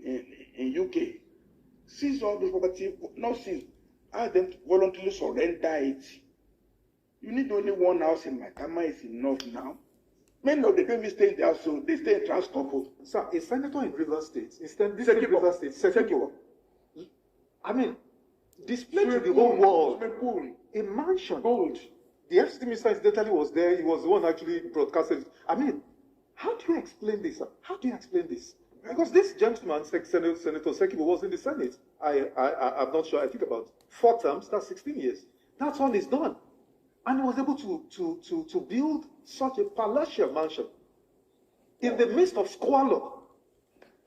in UK, seize all the property, not seize, ask them to voluntarily surrender it. You need only one house in Maitama is enough now. Many of them don't even stay there, so they stay in Transkopo. Sir, a senator in Rivers State, Rivers State, Sekibo. I mean, displayed to the whole world, a mansion. Gold. The FCT minister incidentally was there. He was the one actually broadcasted. I mean, how do you explain this, sir? How do you explain this? Because this gentleman, Senator Sekibo, was in the Senate. I'm not sure. I think about 4 terms. That's 16 years. That's all he's done. And he was able to build such a palatial mansion in the midst of squalor.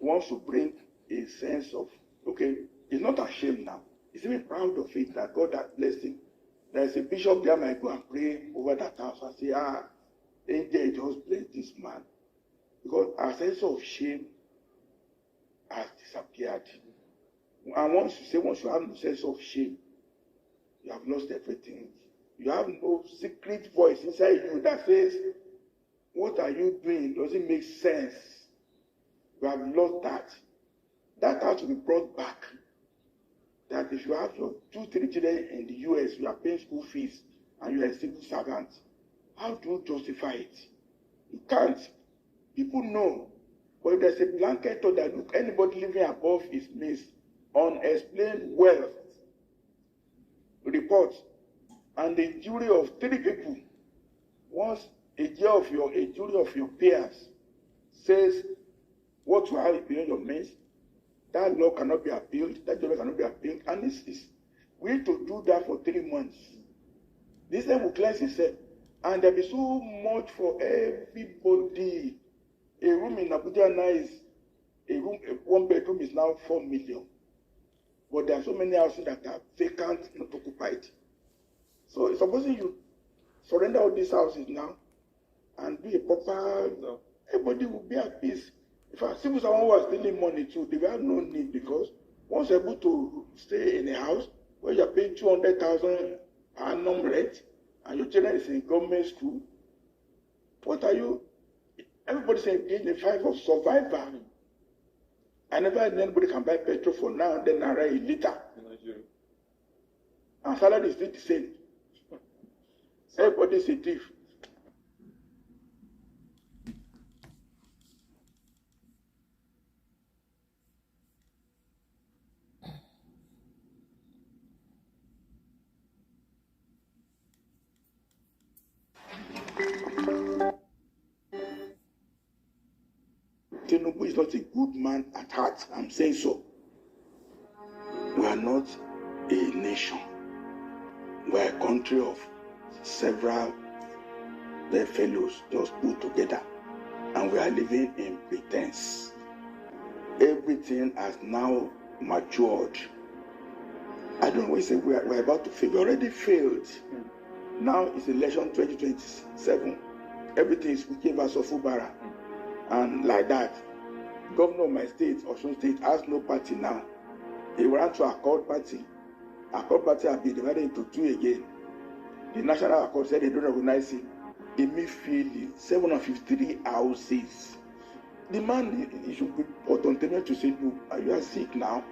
Wants to bring a sense of, okay, he's not ashamed now. He's even proud of it that God has blessed him. There's a bishop there might go and pray over that house and say, angel just bless this man. Because our sense of shame has disappeared. And once you have no sense of shame, you have lost everything. You have no secret voice inside you that says, what are you doing? Does it make sense? You have lost that. That has to be brought back. That if you have your 2-3 children in the US, you are paying school fees, and you are a civil servant, how do you justify it? You can't. People know. But if there's a blanket or that look, anybody living above his means, unexplained wealth, report, and the jury of 3 people, once a jury of your peers says what you have beyond your means, that law cannot be appealed, that judgment cannot be appealed, and we need to do that for 3 months. This time will cleanse itself, and there'll be so much for everybody. A room in Abuja now is a 1-bedroom is now 4 million, but there are so many houses that are vacant, not occupied. So supposing you surrender all these houses now and do a proper, everybody will be at peace. If a civil servant was stealing money too, they will have no need, because once you're able to stay in a house where you're paying 200,000 per annum rent and your children is in government school, what are you? Everybody's engaged in a fight for survival. I never had anybody can buy petrol for now and then a liter. And salary is still the same. Everybody's a thief. Tinubu is not a good man at heart. I'm saying so. We are not a nation. We are a country of several fellows just put together, and we are living in pretense. Everything has now matured. I don't know what you say. We're about to fail. We already failed. Now it's election 2027. Everything is Wike versus Fubara. And like that, governor of my state, Osun State, has no party now. He ran to Accord Party. Accord Party has been divided into 2 again. The National Accord said they don't recognize him. Immediately, 753 houses. The man, he should be put on table to say, look, you are sick now.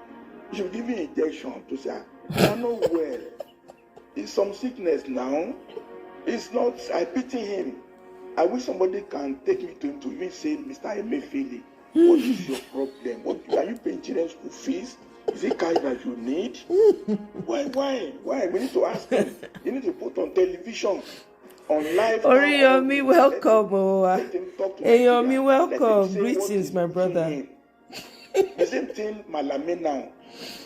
You should give him injection to say, you are not well. It's some sickness now. It's not, I pity him. I wish somebody can take me to him to even say, Mr. Emefiele, what is your problem? Are you paying children's school fees? Is it cash that you need? Why? We need to ask him. You need to put on television, on live. Oriyomi, welcome. Oriyomi, welcome. Greetings, my brother. The same thing Malame now.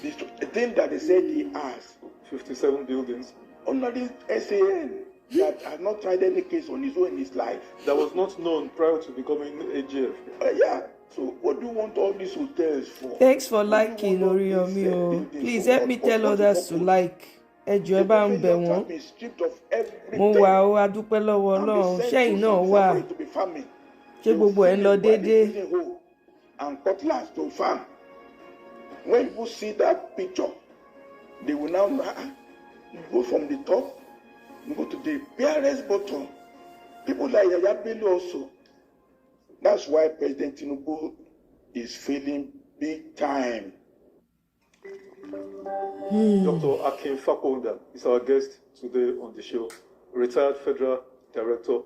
The thing that they said he has. 57 buildings. Only SAN. That has not tried any case on his own in his life. That was not known prior to becoming AGF. Yeah. So what do you want all these hotels for? Thanks for liking, Oriyomi. Please help me tell others to like. Ẹjọ́ ẹ bá ń bẹ̀ wọ́n. Mo wà ó, a dúpẹ́ lọ́wọ́ Ọlọ́run. Ṣẹ́yìn náà wà. Ṣé gbogbo ẹ̀ ń lọ déédéé? And cutlass to farm. When people see that picture, they will now go from the top. You go to the barest bottom. People like Yaya Bello also. That's why President Tinubu is failing big time. Dr. Akin Fakonda is our guest today on the show. Retired Federal Director,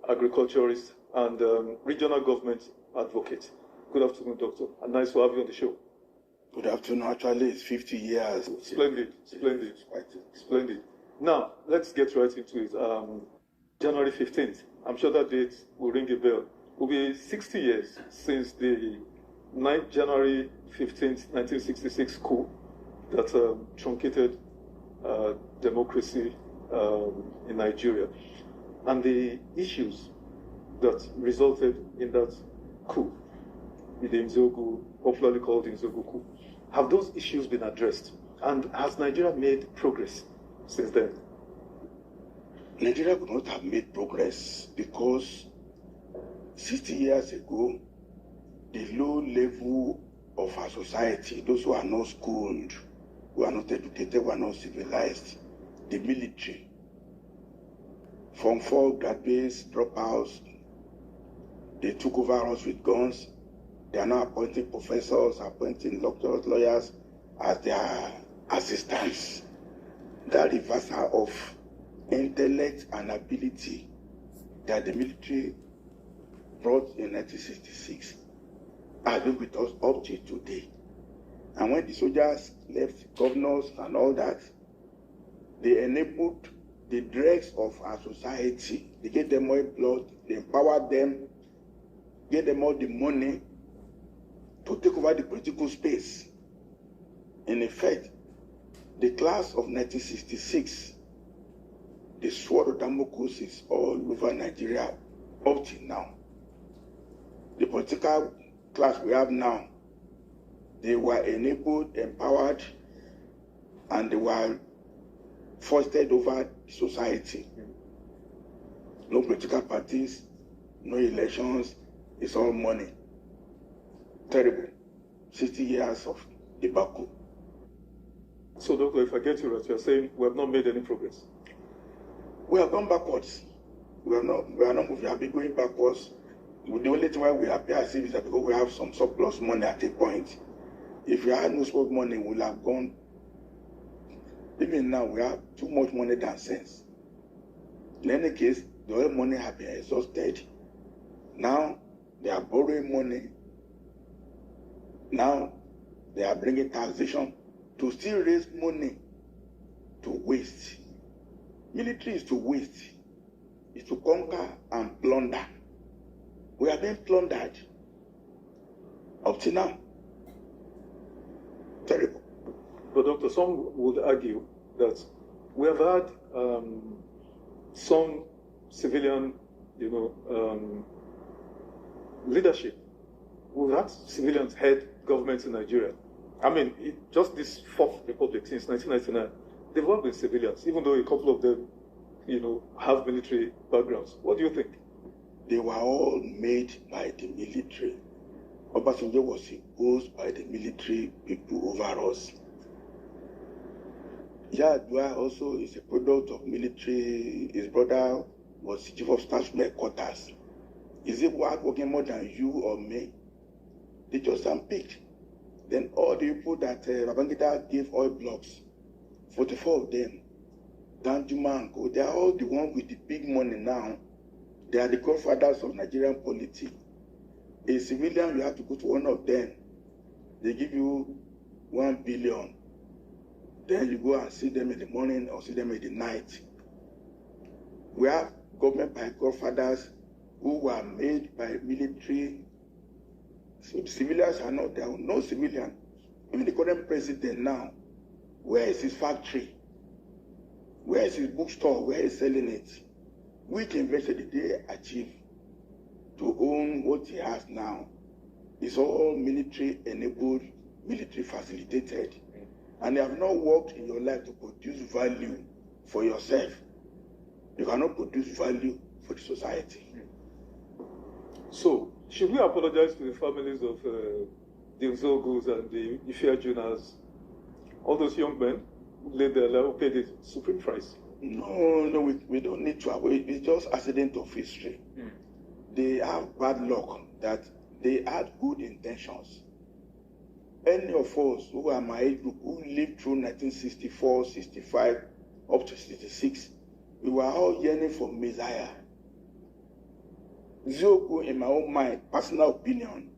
Agriculturist, and Regional Government Advocate. Good afternoon, Doctor, and nice to have you on the show. Good afternoon. Actually, it's 50 years. Splendid. Splendid. Now, let's get right into it. January 15th, I'm sure that date will ring a bell. It will be 60 years since the 9th January 15th, 1966 coup that truncated democracy in Nigeria. And the issues that resulted in that coup, the Nzogu, popularly called the Nzogu coup, have those issues been addressed? And has Nigeria made progress since then? Nigeria could not have made progress because 60 years ago, the low level of our society, those who are not schooled, who are not educated, who are not civilized, the military, Form 4 graduates, dropouts, they took over us with guns. They are now appointing professors, appointing doctors, lawyers as their assistants. That reversal of intellect and ability that the military brought in 1966 has been with us up to today. And when the soldiers left, governors and all that, they enabled the dregs of our society. They gave them more blood, they empowered them, gave them all the money to take over the political space. In effect, the class of 1966, the sword of Damocles is all over Nigeria up till now. The political class we have now, they were enabled, empowered, and they were foisted over society. No political parties, no elections, it's all money. Terrible. 60 years of debacle. So, Doctor, if I get you right, you're saying we have not made any progress? We have gone backwards. We are not moving, we have been going backwards. The only thing why we appear as if is that because we have some surplus money at a point. If we had no surplus money, we would have gone. Even now, we have too much money than sense. In any case, the oil money have been exhausted. Now, they are borrowing money. Now, they are bringing taxation to still raise money to waste. Military is to waste. It's to conquer and plunder. We are being plundered up to now. Terrible. But Doctor, some would argue that we have had some civilian, leadership. We've had civilians head governments in Nigeria. I mean, just this fourth republic since 1999, they've all been civilians, even though a couple of them, have military backgrounds. What do you think? They were all made by the military. Obasanjo was imposed by the military people over us. Yar'Adua also is a product of military. His brother was chief of staff headquarters. Is he working more than you or me? They just unpicked. Then all the people that Babangida gave oil blocks, 44 of them, Danjuma and Co, they are all the ones with the big money now. They are the godfathers of Nigerian politics. A civilian, you have to go to one of them. They give you 1 billion. Then you go and see them in the morning or see them in the night. We have government by godfathers who were made by military. So the civilians are not there. No civilian. Even the current president now, where is his factory? Where is his bookstore? Where is selling it? Which invention did they achieve to own what he has now? It's all military enabled, military facilitated. And you have not worked in your life to produce value for yourself. You cannot produce value for the society. So, should we apologize to the families of the Nzogus and the Ifeajunas, all those young men who laid their life, who paid the supreme price? No, we don't need to avoid. It's just accident of history. They have bad luck that they had good intentions. any of us who are my age group, who lived through 1964, 65, up to 66, we were all yearning for Messiah. Zioku, in my own mind, personal opinion,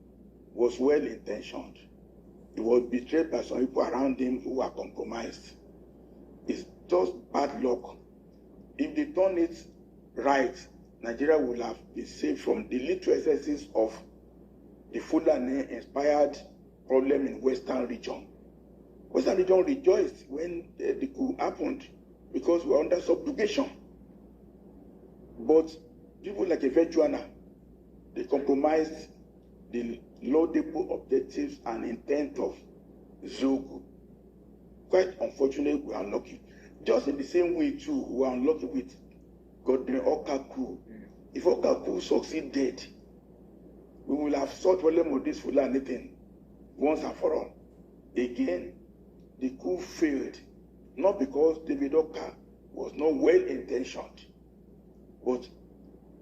was well-intentioned. He was betrayed by some people around him who were compromised. It's just bad luck. If they done it right, Nigeria would have been saved from the little excesses of the Fulani-inspired problem in Western region. Western region rejoiced when the coup happened because we were under subjugation. But people like Evejuana, they compromised the laudable objectives and intent of Zogu. Quite unfortunately, we are unlucky. Just in the same way, too, we are unlucky with Godwin Okaku. If Okaku succeeded, we will have solved problem of this Fulani thing once and for all. Again, the coup failed, not because David Oka was not well-intentioned, but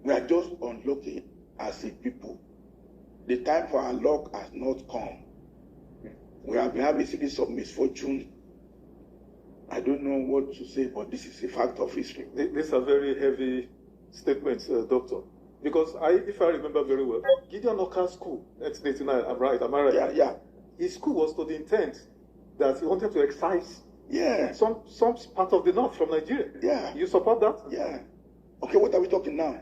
we are just unlucky as a people. The time for our luck has not come. We have been having a series of misfortune. I don't know what to say, but this is a fact of history. These are very heavy statements, Doctor. Because if I remember very well, Gideon Oka's school, 1989, I'm right, am I right? Yeah. His school was to the intent that he wanted to excise some part of the north from Nigeria. Yeah. You support that? Yeah. Okay, what are we talking now?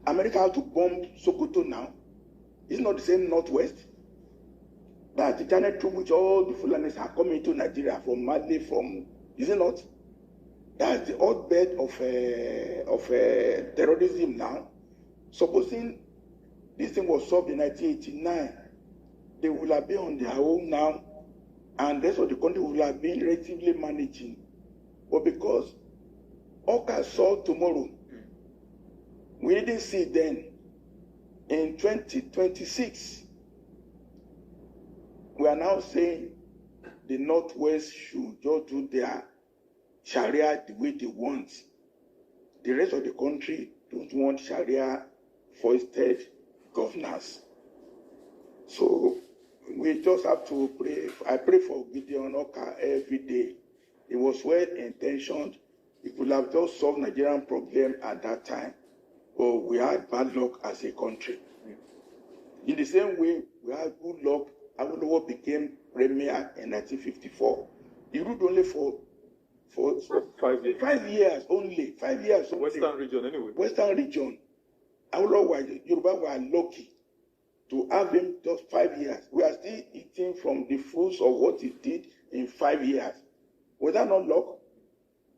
America had to bomb Sokoto now. It's not the same northwest. That's the channel through which all the Fulanis are coming to Nigeria from Mali, is it not? That's the hotbed of terrorism now. Supposing this thing was solved in 1989, they would have been on their own now, and the rest of the country would have been relatively managing. But because Oka saw tomorrow, we didn't see then. In 2026, we are now saying the Northwest should just do their Sharia the way they want. The rest of the country don't want Sharia foisted governance. So we just have to pray. I pray for Gideon Oka every day. It was well-intentioned. It could have just solved Nigerian problem at that time. But we had bad luck as a country. In the same way, we had good luck. Awolowo became premier in 1954. He ruled only for 5 years. 5 years only. 5 years only. Western region, anyway. Western region. Yoruba were lucky to have him just 5 years. We are still eating from the fruits of what he did in 5 years. Was that not luck?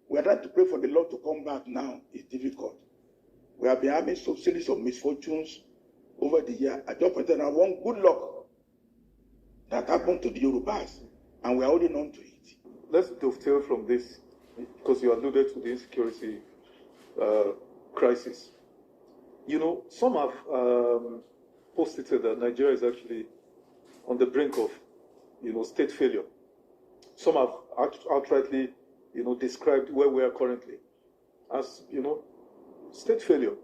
We are trying to pray for the Lord to come back now. It's difficult. We have been having some series of misfortunes over the year. I just pointed out one good luck that happened to the Yorubas, and we are holding on to it. Let's dovetail from this, because you alluded to the insecurity crisis. You know, some have posited that Nigeria is actually on the brink of, state failure. Some have outrightly, described where we are currently as, state failure.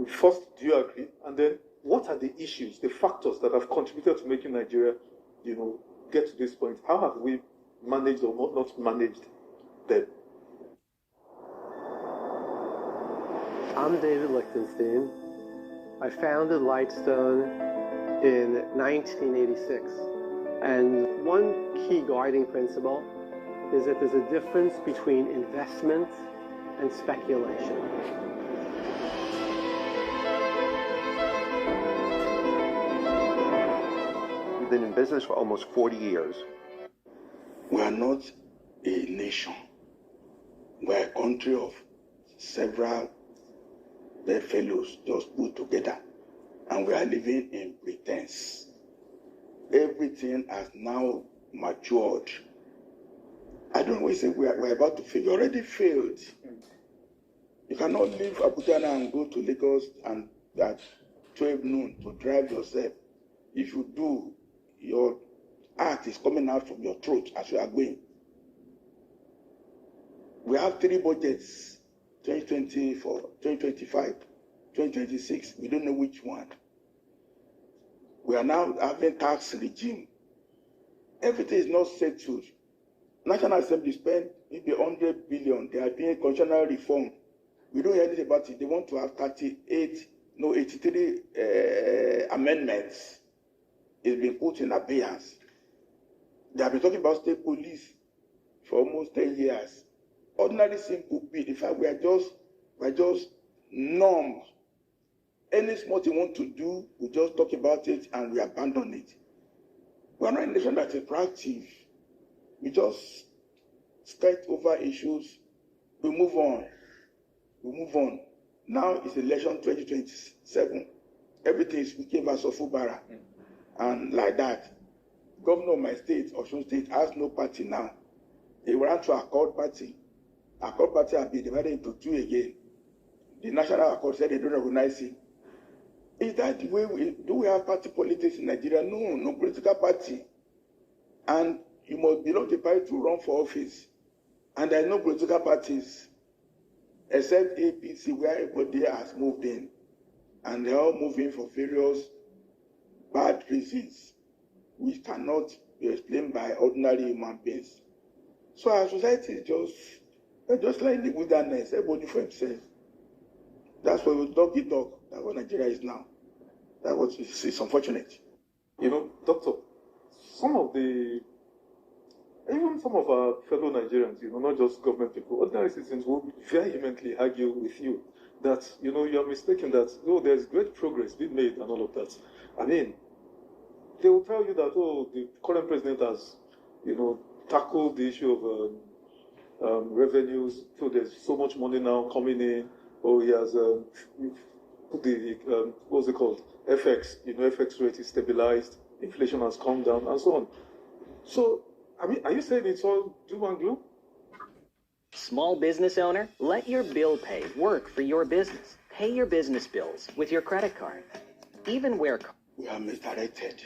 First, do you agree? And then, what are the issues, the factors that have contributed to making Nigeria, get to this point? How have we managed or not managed them? I'm David Lichtenstein. I founded Lightstone in 1986. And one key guiding principle is that there's a difference between investment and speculation. We've been in business for almost 40 years. We are not a nation. We are a country of several bedfellows just put together, and we are living in pretense. Everything has now matured. I don't always say we're about to fail. We already failed. You cannot leave Abuja now and go to Lagos and at 12 noon to drive yourself. If you do, your heart is coming out from your throat as you are going. We have 3 budgets, 2024, 2025, 2026. We don't know which one. We We are now having tax regime. Everything is not settled. National Assembly spent maybe 100 billion. They are doing constitutional reform. We don't hear anything about it. They want to have 83 amendments. It's been put in abeyance. They have been talking about state police for almost 10 years. Ordinary thing could be the fact we are just numb. Any small thing we want to do, we just talk about it and we abandon it. We are not a nation that is proactive. We just skate over issues. We move on. Now it's election 2027. Everything is Wike versus Fubara. And like that. Governor of my state, Osun State, has no party now. They ran to Accord Party. Accord Party has been divided into two again. The National Accord said they don't recognize it. Is that the way we have party politics in Nigeria? No political party. And you must belong to the party to run for office. And there are no political parties except APC, where everybody has moved in. And they're all moving for various bad reasons, which cannot be explained by ordinary human beings. So our society is just like the wilderness, everybody for himself. That's why we doggy dog. That's what Nigeria is now. It's unfortunate. You know, Doctor, even some of our fellow Nigerians, not just government people, ordinary citizens will vehemently argue with you that, you are mistaken, that, there's great progress being made and all of that. I mean, they will tell you that, the current president has, tackled the issue of revenues, so there's so much money now coming in, he has put the, what's it called, FX, FX rate is stabilized, inflation has come down, and so on. So, I mean, are you saying it's all doom and gloom? Small business owner, let your bill pay work for your business. Pay your business bills with your credit card. Even where we are misdirected.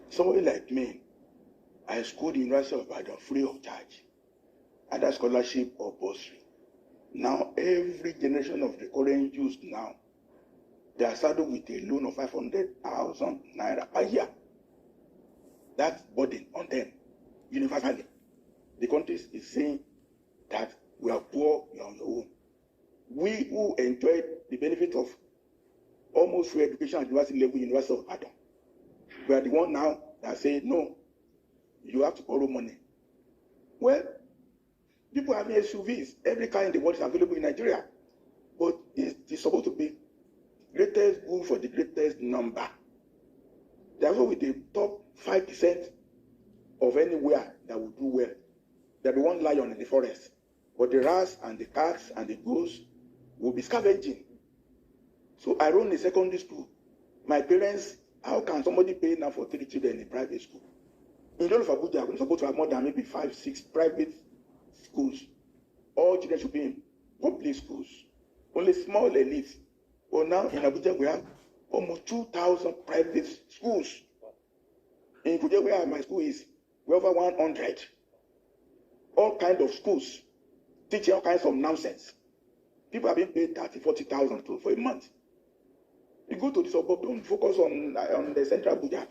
Somebody like me, I schooled the University of Ibadan free of charge, either scholarship or bursary. Now, every generation of the current youth now, they are saddled with a loan of 500,000 naira per year. That's burden on them, universally. The country is saying that we are poor, we are on your own. We who enjoyed the benefit of almost free education at university level, University of Ibadan, we are the one now that say, no, you have to borrow money. Well, people have SUVs. Every car in the world is available in Nigeria. But it's supposed to be greatest good for the greatest number. Therefore, with the top 5% of anywhere that will do well, there will be one lion in the forest. But the rats and the cats and the goats will be scavenging. So I run a secondary school. My parents, how can somebody pay now for 3 children in private school? In all of Abuja, we're supposed to have more than maybe 5, 6 private schools. All children should be in public schools. Only small elites. But now in Abuja, we have almost 2,000 private schools. In Abuja, where my school is, we have over 100. All kinds of schools, teaching all kinds of nonsense. People are being paid 30,000, 40,000 for a month. You go to the suburb, don't focus on the central Abuja.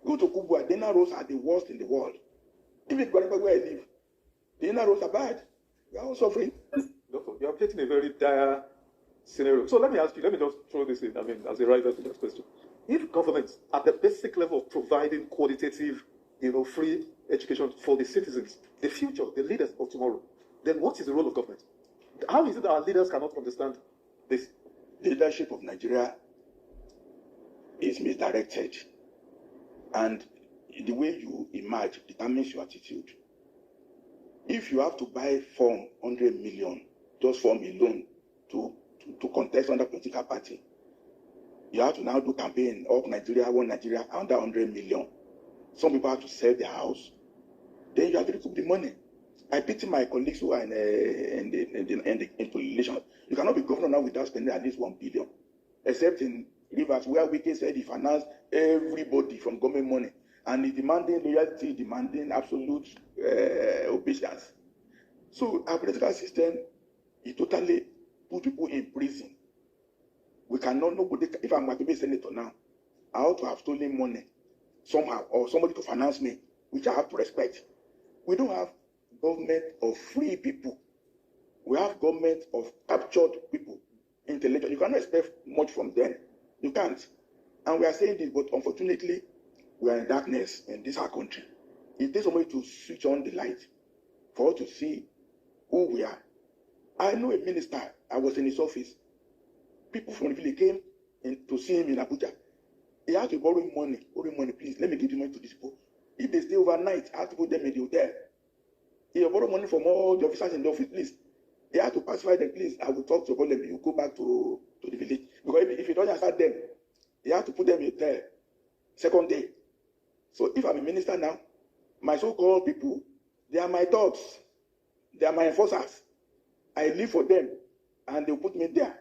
Go to Kubwa, the inner roads are the worst in the world. Even where I live, the inner roads are bad. We are all suffering. Doctor, you are getting a very dire scenario. So let me ask you, let me just throw this in, as a writer to this question. If governments, at the basic level of providing qualitative, free education for the citizens, the future, the leaders of tomorrow, then what is the role of government? How is it that our leaders cannot understand this? The leadership of Nigeria is misdirected. And the way you emerge determines your attitude. If you have to buy form 100 million, just form a loan to contest under political party, you have to now do campaign of Nigeria, one Nigeria, under 100 million. Some people have to sell their house. Then you have to recoup the money. I pity my colleagues who are in politicians. You cannot be governor now without spending at least 1 billion. Except in Rivers, where Wike said he financed everybody from government money. And he's demanding loyalty, demanding absolute obedience. So our political system is totally put people in prison. We cannot, nobody, if I'm going to be a senator now, I ought to have stolen money somehow, or somebody to finance me, which I have to respect. We don't have government of free people. We have government of captured people, intellectual. You cannot expect much from them. You can't. And we are saying this, but unfortunately, we are in darkness in this our country. It takes somebody to switch on the light for us to see who we are. I know a minister. I was in his office. People from the village came in to see him in Abuja. He had to borrow money. Borrow money, please. Let me give the money to these people. If they stay overnight, I have to put them in the hotel. He borrowed money from all the officers in the office, please. He had to pacify them, please. I will talk to them. You go back to the village. Because if he doesn't answer them, he has to put them in the hotel. Second day. So if I'm a minister now, my so-called people, they are my thoughts. They are my enforcers. I live for them, and they'll put me there.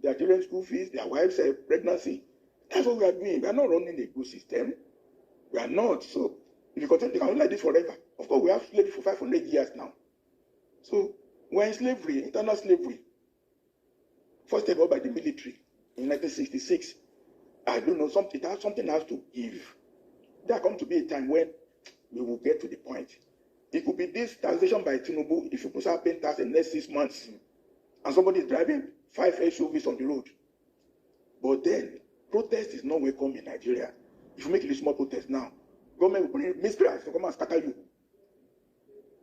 Their children's school fees, their wives' pregnancy. That's what we are doing. We are not running a good system. We are not. So if you continue, they can like this forever. Of course, we have slavery for 500 years now. So we're in slavery, internal slavery. First step up by the military in 1966. I don't know, something has to give. There comes to be a time when we will get to the point. It could be this taxation by Tinubu if you put up paying tax in the next 6 months and somebody is driving 5 SUVs on the road. But then, protest is not welcome in Nigeria. If you make a small protest now, government will bring miscreants to come and scatter you.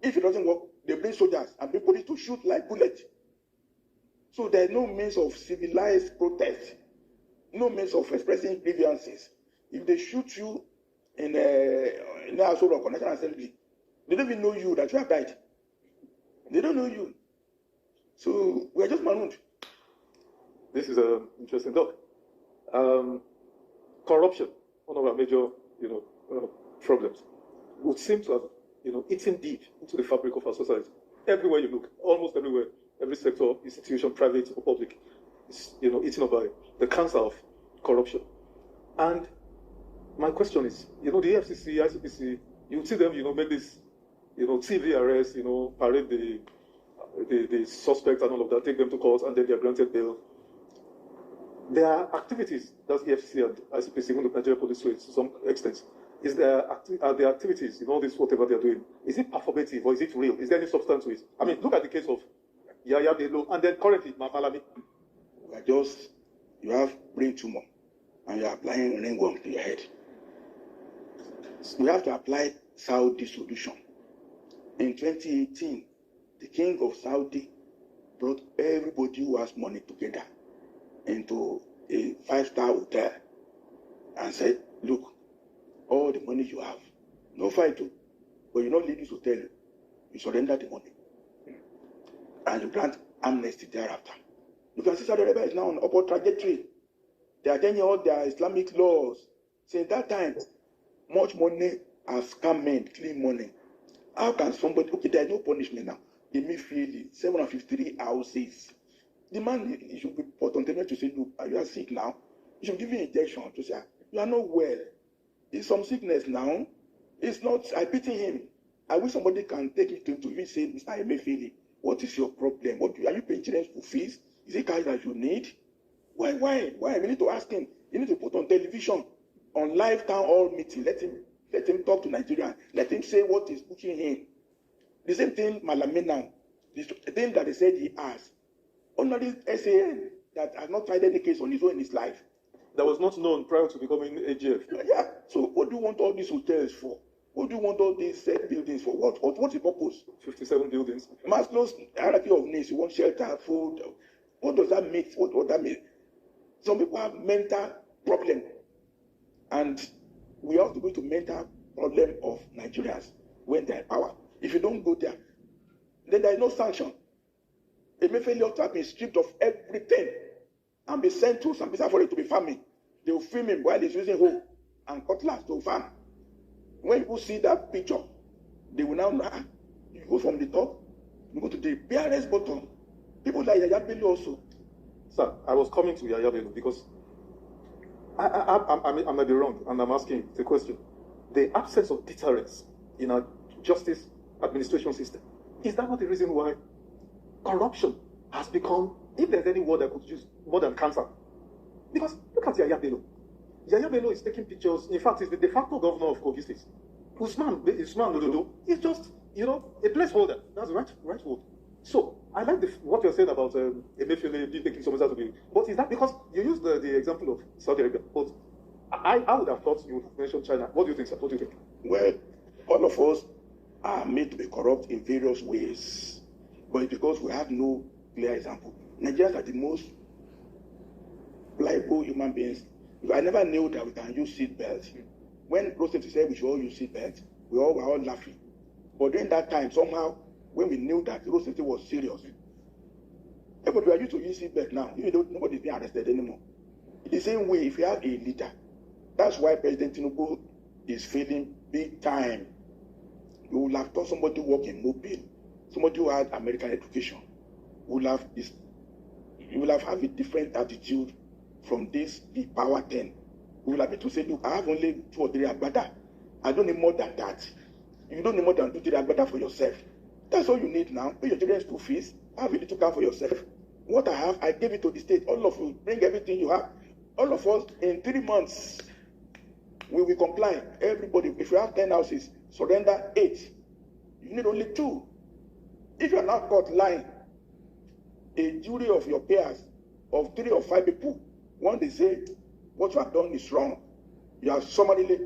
If it doesn't work, they bring soldiers and bring police to shoot like bullets. So there is no means of civilized protest, no means of expressing grievances. If they shoot you in a household or National Assembly, they don't even know you that you have died. They don't know you. So we are just marooned. This is an interesting talk. Corruption, one of our major, problems, would seem to have, eaten deep into the fabric of our society. Everywhere you look, almost everywhere, every sector, institution, private or public, is, eaten up by the cancer of corruption. And my question is, the FCC, ICPC, you see them, make this, TV arrest, parade the suspects and all of that, take them to court, and then they are granted bail. There are activities, that's the FCC and ICPC, even the Nigeria Police to some extent. Are the activities, this whatever they're doing, is it performative or is it real? Is there any substance to it? I mean, look at the case of Yahaya Bello and then currently Malami. You have brain tumor and you're applying ringworm to your head. We have to apply Saudi solution. In 2018, the king of Saudi brought everybody who has money together into a 5-star hotel and said, look, all the money you have, no fight, but you not leave this hotel, you surrender the money. And you grant amnesty thereafter. You can see Saudi Arabia is now on upward trajectory. They are changing all their Islamic laws. Since that time, much money has come in, clean money. How can somebody, okay, there is no punishment now. They may feel it, 753 houses. The man, he should be put on the net to say, look, you are sick now. You should give you an injection to say, you are not well. It's some sickness now. It's not, I pity him. I wish somebody can take me to even say, Mr. Emefiele, what is your problem? Are you paying children's school fees? Is it cash that you need? Why? We need to ask him. You need to put on television, on live town hall meeting. Let him talk to Nigeria. Let him say what is pushing him. The same thing Malami now. The thing that they said he has. Only SAN that has not tried any case on his own in his life. That was not known prior to becoming AGF. Yeah. So what do you want all these hotels for? What do you want all these buildings for? What's the purpose? 57 buildings. Maslow's hierarchy of needs. You want shelter, food. What does that mean? What that mean? Some people have mental problem. And we have to go to mental problem of Nigerians when they're in power. If you don't go there, then there is no sanction. Emefiele ought to have been stripped of everything and be sent to Sambisa for it to be farming. They will film him while he's using hoe and cutlass to farm. When people see that picture, they will now know, you go from the top, you go to the PRS bottom. People like Yahaya Bello also. Sir, I was coming to Yahaya Bello because I might be wrong, and I'm asking the question. The absence of deterrence in our justice administration system, is that not the reason why corruption has become, if there's any word I could use, more than cancer? Because look at Yahaya Bello. Yaya Bello is taking pictures. In fact, he's the de facto governor of Kogi State. Usman Ododo is just, a placeholder. That's the right word. So, I like what you're saying about Emefiele taking some to be. But is that because you used the example of Saudi Arabia? But I would have thought you would have mentioned China. What do you think, sir? What do you think? Well, all of us are made to be corrupt in various ways. But it's because we have no clear example. Nigerians are the most pliable human beings. I never knew that we can use seat belts. When Roosevelt said we should all use seat belts, we were all laughing. But during that time, somehow, when we knew that Roosevelt was serious, but we are used to use seat belt now. Nobody's being arrested anymore. In the same way, if you have a leader, that's why President Tinubu is failing big time. You will have taught somebody to work in Mobile, somebody who had American education. You will have a different attitude from this big power 10. We will have to say, look, I have only 2 or 3 agbada. I don't need more than that. You don't need more than 2 or 3 agbada for yourself. That's all you need now. Pay your children's school fees. Have a little car for yourself. What I have, I gave it to the state. All of you, bring everything you have. All of us, in 3 months, we will comply. Everybody, if you have 10 houses, surrender 8. You need only 2. If you are not caught lying, a jury of your peers, of 3 or 5 people, when they say what you have done is wrong, you have summarily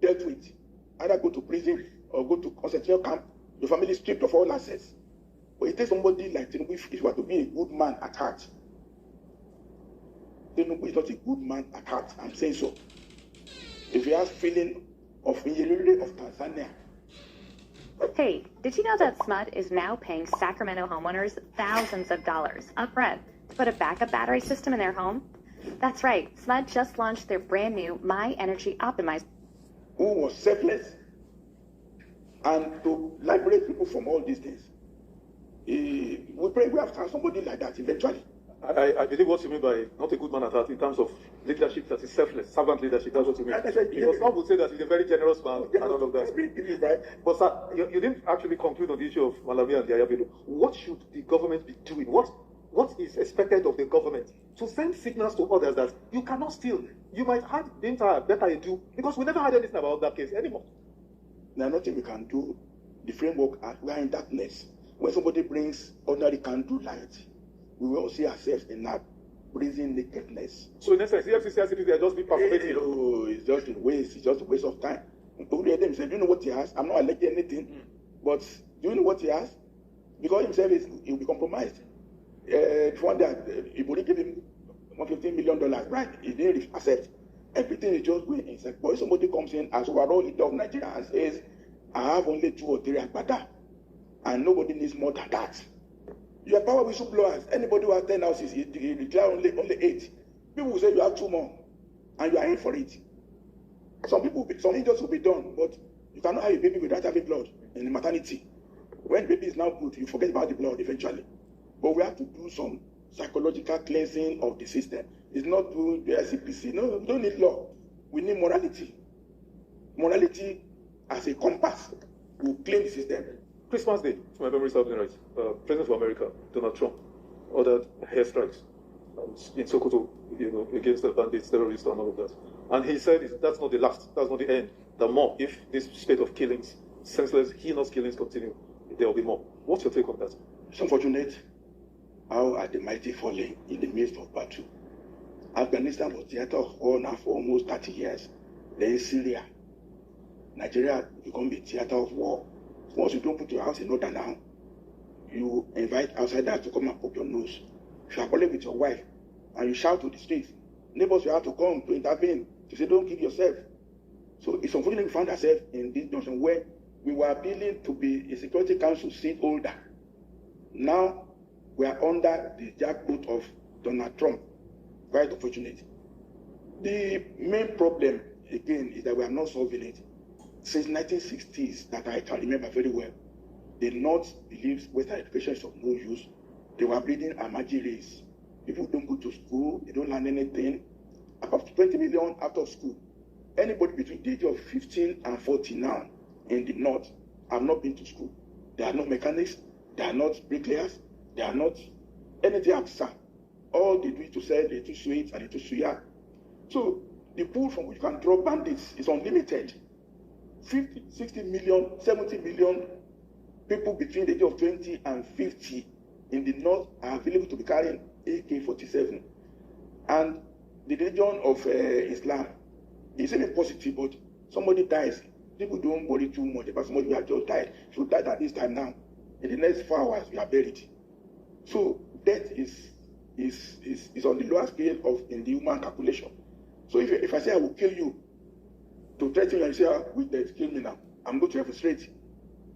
dealt with. Either go to prison or go to concentration camp. Your family stripped of all assets. But it takes somebody like Tinubu, if you are to be a good man at heart. Tinubu is not a good man at heart. I'm saying so. If you have feeling of injury of Tanzania. Hey, did you know that SMUD is now paying Sacramento homeowners thousands of dollars upfront to put a backup battery system in their home? That's right. SMUD just launched their brand new My Energy Optimizer. Who was selfless and to liberate people from all these things. We pray we have somebody like that eventually. I believe what you mean by not a good man at heart in terms of leadership that is selfless, servant leadership. That's what you mean. Because some would say that he's a very generous man and all of that. Right? But sir, you didn't actually conclude on the issue of Malawi and Yaya Bello. What should the government be doing? What is expected of the government to send signals to others that you cannot steal? You might have the entire better you do, because we never had anything about that case anymore. There's nothing we can do. The framework, we are in darkness. When somebody brings ordinary candle light, we will all see ourselves in that breathing nakedness. So in essence, the FCC they are just being perpetrated. Oh, it's just a waste. It's just a waste of time. Only them said, do you know what he has? I'm not alleging anything, but do you know what he has? Because himself he'll be compromised. One day, Ibori gave him $115 million, right? He didn't accept. Everything is just going inside. But if somebody comes in as overall leader of Nigeria and says, I have only 2 or 3 agbada, and nobody needs more than that. You are power whistleblowers. Anybody who has 10 houses, he declare only 8. People will say you have 2 more, and you are in for it. Some injuries will be done, but you cannot have a baby without having blood in the maternity. When the baby is now good, you forget about the blood eventually. But we have to do some psychological cleansing of the system. It's not through the SCPC. No, we don't need law. We need morality. Morality as a compass will clean the system. Christmas Day, if my memory serves me right, President of America, Donald Trump, ordered airstrikes in Sokoto, against the bandits, terrorists, and all of that. And he said that's not the last, that's not the end. The more, if this spate of killings, senseless, heinous killings continue, there will be more. What's your take on that? It's unfortunate how are the mighty falling in the midst of battle. Afghanistan was theater of war now for almost 30 years. Then Syria. Nigeria become a theater of war. Once you don't put your house in order now, you invite outsiders to come and poke your nose. If you are calling with your wife and you shout to the streets, neighbors will have to come to intervene to say, don't kill yourself. So it's unfortunate we found ourselves in this position where we were appealing to be a Security Council seat holder. Now we are under the jackboot of Donald Trump. Quite unfortunate. The main problem, again, is that we are not solving it. Since 1960s, that I can remember very well, the North believes Western education is of no use. They were breeding Amaji race. People don't go to school, they don't learn anything. About 20 million out of school. Anybody between the age of 15 and 40 now in the North have not been to school. They are not mechanics, they are not bricklayers, they are not anything outside. All they do is to sell little sweets and little suya. So The pool from which you can draw bandits is unlimited. 50, 60 million, 70 million people between the age of 20 and 50 in the north are available to be carrying AK-47. And the religion of Islam is even positive, but somebody dies. People don't worry too much about somebody who has just died. If you died at this time now, in the next 4 hours, you are buried. So death is on the lower scale of in the human calculation. So if I say I will kill you, to threaten you and say, with death, kill me now, I'm going to have a straight.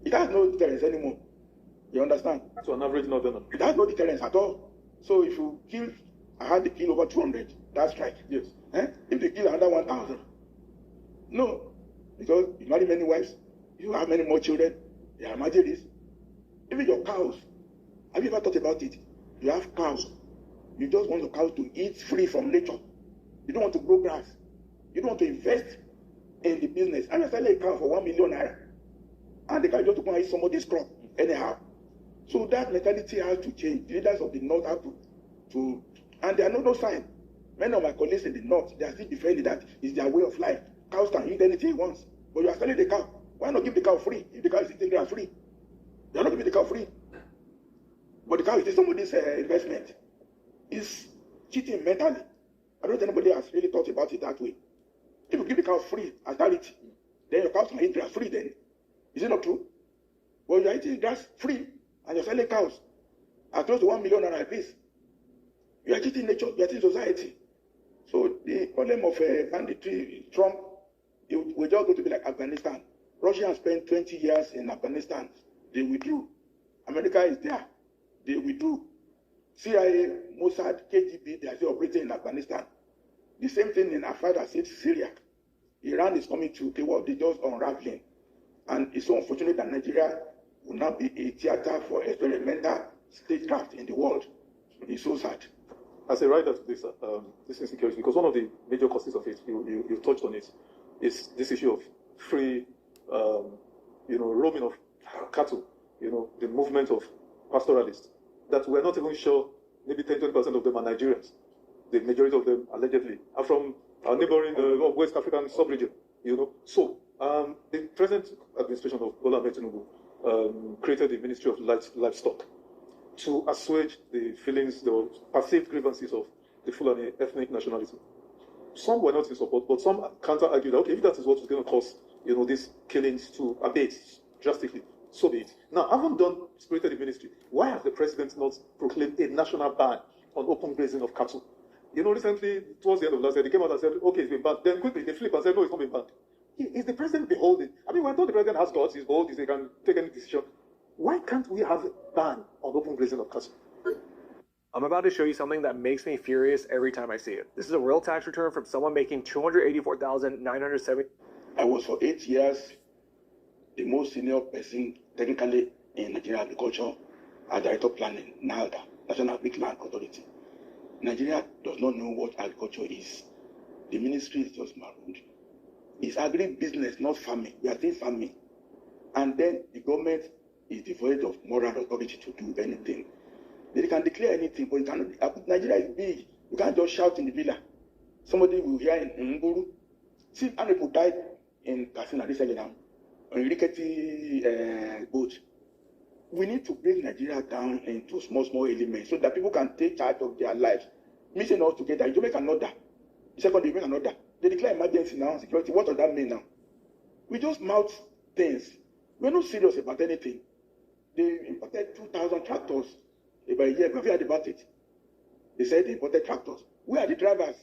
It has no deterrence anymore. You understand? So an average northerner. It has no deterrence at all. So if you kill, I had to kill over 200, that's strike. Yes. If you kill another 1,000, no, because you marry many wives, you have many more children, you are married. Even your cows, have you ever thought about it? You have cows, you just want your cows to eat free from nature. You don't want to grow grass. You don't want to invest in the business. I'm selling a cow for 1 million naira, and the cow just to go and eat somebody's crop anyhow. So that mentality has to change. The leaders of the north have to and there are no sign. Many of my colleagues in the north, they are still defending that it's their way of life. Cows can eat anything it wants. But you are selling the cow. Why not give the cow free if the cow is eating grass free? You are not giving the cow free. But the cow is somebody's investment. It's cheating mentally. I don't think anybody has really thought about it that way. If you give the cow free as charity, then your cows can eat grass free then. Is it not true? But you are eating grass free and you're selling cows at close to 1 million naira a piece. You are cheating nature, you are cheating society. So the problem of banditry, Trump, we're just going to be like Afghanistan. Russia has spent 20 years in Afghanistan. They withdrew. America is there. They withdrew. CIA, Mossad, KGB, they are still operating in Afghanistan. The same thing in Afghanistan, Syria. Iran is coming to the world, they're just unraveling. And it's so unfortunate that Nigeria will now be a theater for experimental statecraft in the world. It's so sad. As a writer to this insecurity, because one of the major causes of it, you touched on it, is this issue of free, roaming of cattle, the movement of pastoralists, that we're not even sure maybe 10-20% of them are Nigerians. The majority of them, allegedly, are from our neighboring West African sub-region, So, the present administration of Bola Ahmed Tinubu created the Ministry of Livestock to assuage the feelings, the perceived grievances of the Fulani ethnic nationalism. Some were not in support, but some counter-argued that, okay, if that is what is going to cause, these killings to abate drastically, so be it. Now, having created the ministry, why has the president not proclaimed a national ban on open grazing of cattle? Recently, towards the end of last year, they came out and said, okay, it's been banned. Then quickly, they flip and said, no, it's not been banned. Is the president beholden? I mean, when the president has guts, he's bold, he can take any decision. Why can't we have a ban on open grazing of cattle? I'm about to show you something that makes me furious every time I see it. This is a real tax return from someone making $284,970. I was for 8 years the most senior person technically in Nigeria agriculture as director of planning, NALDA, National Agric Land Authority. Nigeria does not know what agriculture is. The ministry is just marooned. It's agri-business, not farming. We are still farming. And then the government is devoid of moral authority to do anything. They can declare anything, but you cannot. Nigeria is big. You can't just shout in the villa. Somebody will hear in Nguru. See, how people died in Katsina recently now, on a rickety boat. We need to break Nigeria down into small elements so that people can take charge of their lives. Missing us together, you make an order. Second, you make an order. They declare emergency now, security. What does that mean now? We just mouth things. We're not serious about anything. They imported 2,000 tractors about a year. Have you heard about it? They said they imported tractors. Where are the drivers?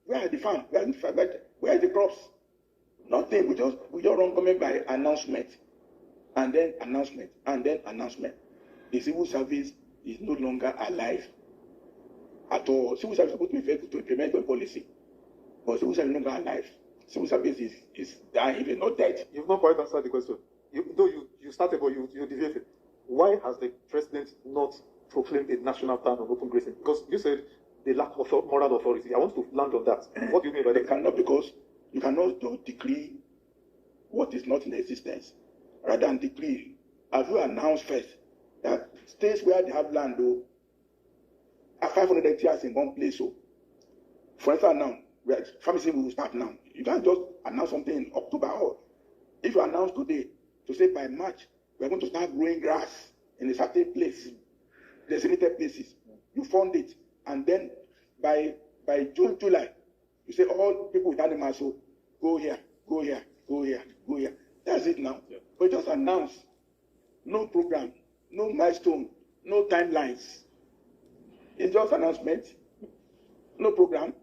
Where are the farm? Where are the crops? Nothing. We just run government by announcement. And then announcement. And then announcement. The civil service is no longer alive at all. Civil service is supposed to be able to implement the policy. But civil service is no longer alive. Civil service is dying, if not dead. You've not quite answered the question. You started, but you deviated. Why has the president not proclaimed a national ban on open grazing? Because you said they lack moral authority. I want to land on that. What do you mean by that? They cannot, because you cannot decree what is not in existence. Rather than decree, have you announced first that states where they have land, though, are 500 hectares in one place? So, for instance, now, Pharmacy will start now. You can't just announce something in October. Or if you announce today to say by March we are going to start growing grass in a certain place, designated places, you fund it, and then by June, July, you say all people with animals, so go here, go here, go here, go here. That's it now. Yeah. But just announce, no program, no milestone, no timelines. It's just announcement, no program.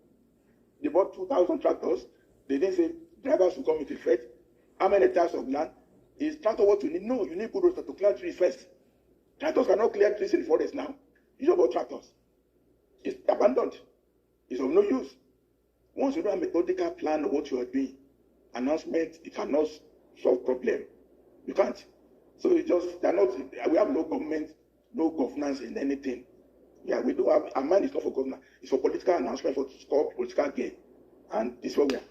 They bought 2,000 tractors. They didn't say drivers will come with effect. How many types of land? Is tractor what you need? No, you need bulldozers to clear trees first. Tractors cannot clear trees in the forest now. You know about tractors. It's abandoned. It's of no use. Once you do a methodical plan of what you are doing, announcement, it cannot solve problem. You can't. So it just, they're not, we have no government, no governance in anything. Yeah, we do have, our mind is not for governance. It's for political announcement, for score political gain. And this is what we are.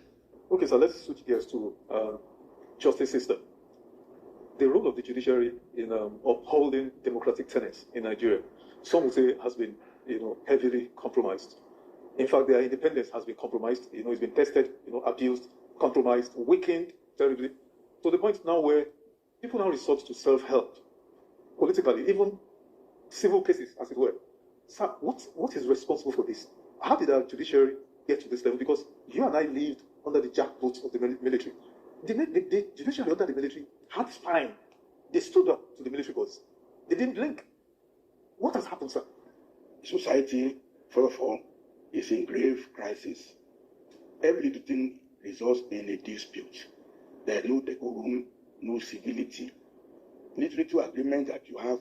Okay, so let's switch gears to justice system. The role of the judiciary in upholding democratic tenets in Nigeria, some would say has been, heavily compromised. In fact, their independence has been compromised. It's been tested, abused, compromised, weakened terribly, to the point now where people now resort to self-help, politically, even civil cases, as it were. Sir, what is responsible for this? How did our judiciary get to this level? Because you and I lived under the jackboot of the military. The judiciary under the military had spine. They stood up to the military boss. They didn't blink. What has happened, sir? Society, first of all, is in grave crisis. Every little thing results in a dispute. There is no decorum, no civility. Little agreement that you have